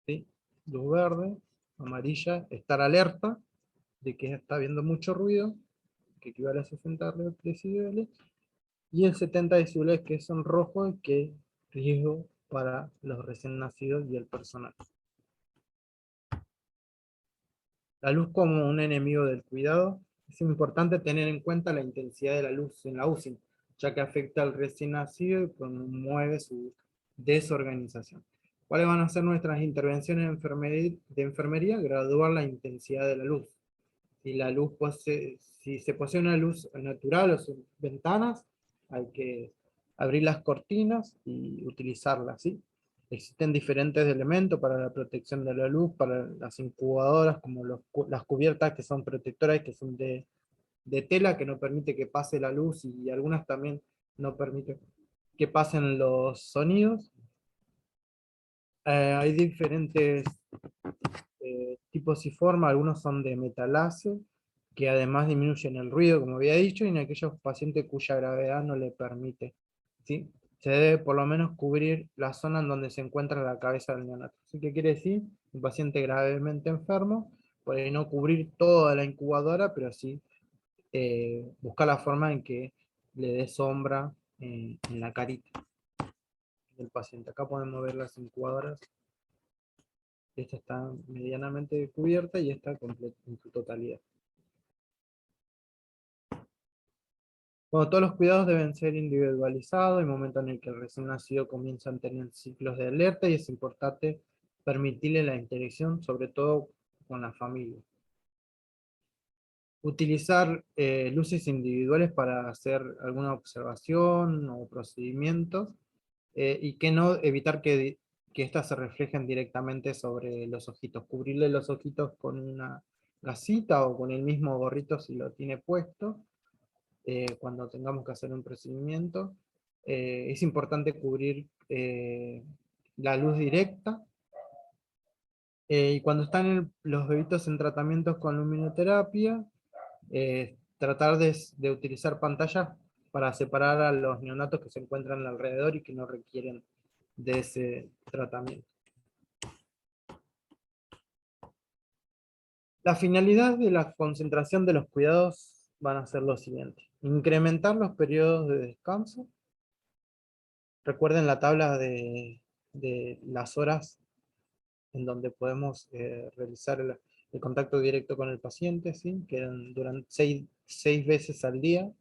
S1: ¿sí? Luz verde, amarilla, estar alerta de que está habiendo mucho ruido, que equivale a 60 decibeles, y el 70 decibeles que son rojos, que es riesgo para los recién nacidos y el personal. La luz como un enemigo del cuidado. Es importante tener en cuenta la intensidad de la luz en la UCI, ya que afecta al recién nacido y promueve su desorganización. ¿Cuáles van a ser nuestras intervenciones de enfermería? Graduar la intensidad de la luz. Si se posee una luz natural o sus ventanas, hay que abrir las cortinas y utilizarlas, ¿sí? Existen diferentes elementos para la protección de la luz, para las incubadoras, como las cubiertas que son protectoras, que son de tela, que no permite que pase la luz, y algunas también no permiten que pasen los sonidos. Hay diferentes tipos y formas, algunos son de metalazo, que además disminuyen el ruido, como había dicho, y en aquellos pacientes cuya gravedad no le permite, ¿sí? Se debe por lo menos cubrir la zona en donde se encuentra la cabeza del neonato. ¿Sí? ¿Qué quiere decir? Un paciente gravemente enfermo, puede no cubrir toda la incubadora, pero sí buscar la forma en que le dé sombra en la carita del paciente. Acá podemos ver las incubadoras. Esta está medianamente cubierta y esta en su totalidad. Bueno, todos los cuidados deben ser individualizados. Hay momentos en el que el recién nacido comienza a tener ciclos de alerta, y es importante permitirle la interacción, sobre todo con la familia. Utilizar luces individuales para hacer alguna observación o procedimientos, y que no evitar que éstas se reflejen directamente sobre los ojitos. Cubrirle los ojitos con una gasita o con el mismo gorrito si lo tiene puesto. Cuando tengamos que hacer un procedimiento, es importante cubrir la luz directa, y cuando están los bebitos en tratamientos con luminoterapia, tratar de utilizar pantallas para separar a los neonatos que se encuentran alrededor y que no requieren de ese tratamiento. La finalidad de la concentración de los cuidados van a ser los siguientes: incrementar los periodos de descanso. Recuerden la tabla de las horas en donde podemos realizar el contacto directo con el paciente, ¿sí? Que eran durante 6 veces al día.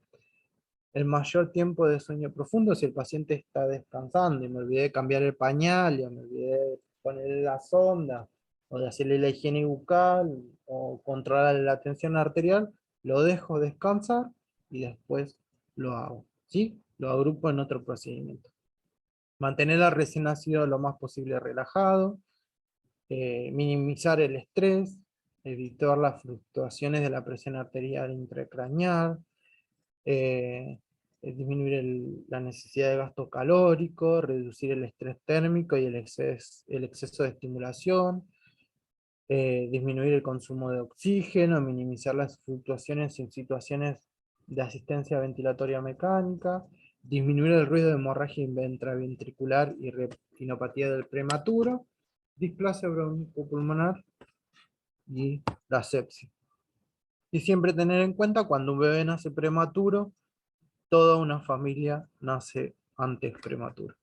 S1: El mayor tiempo de sueño profundo si el paciente está descansando, y me olvidé de cambiar el pañal, o me olvidé de ponerle la sonda, o de hacerle la higiene bucal, o controlar la tensión arterial, lo dejo descansar y después lo hago, ¿sí? Lo agrupo en otro procedimiento. Mantener al recién nacido lo más posible relajado, minimizar el estrés, evitar las fluctuaciones de la presión arterial intracraneal, disminuir la necesidad de gasto calórico, reducir el estrés térmico y el exceso de estimulación, disminuir el consumo de oxígeno, minimizar las fluctuaciones en situaciones de asistencia ventilatoria mecánica, disminuir el ruido de hemorragia intraventricular y retinopatía del prematuro, displasia broncopulmonar y la sepsis. Y siempre tener en cuenta, cuando un bebé nace prematuro, toda una familia nace antes prematuro.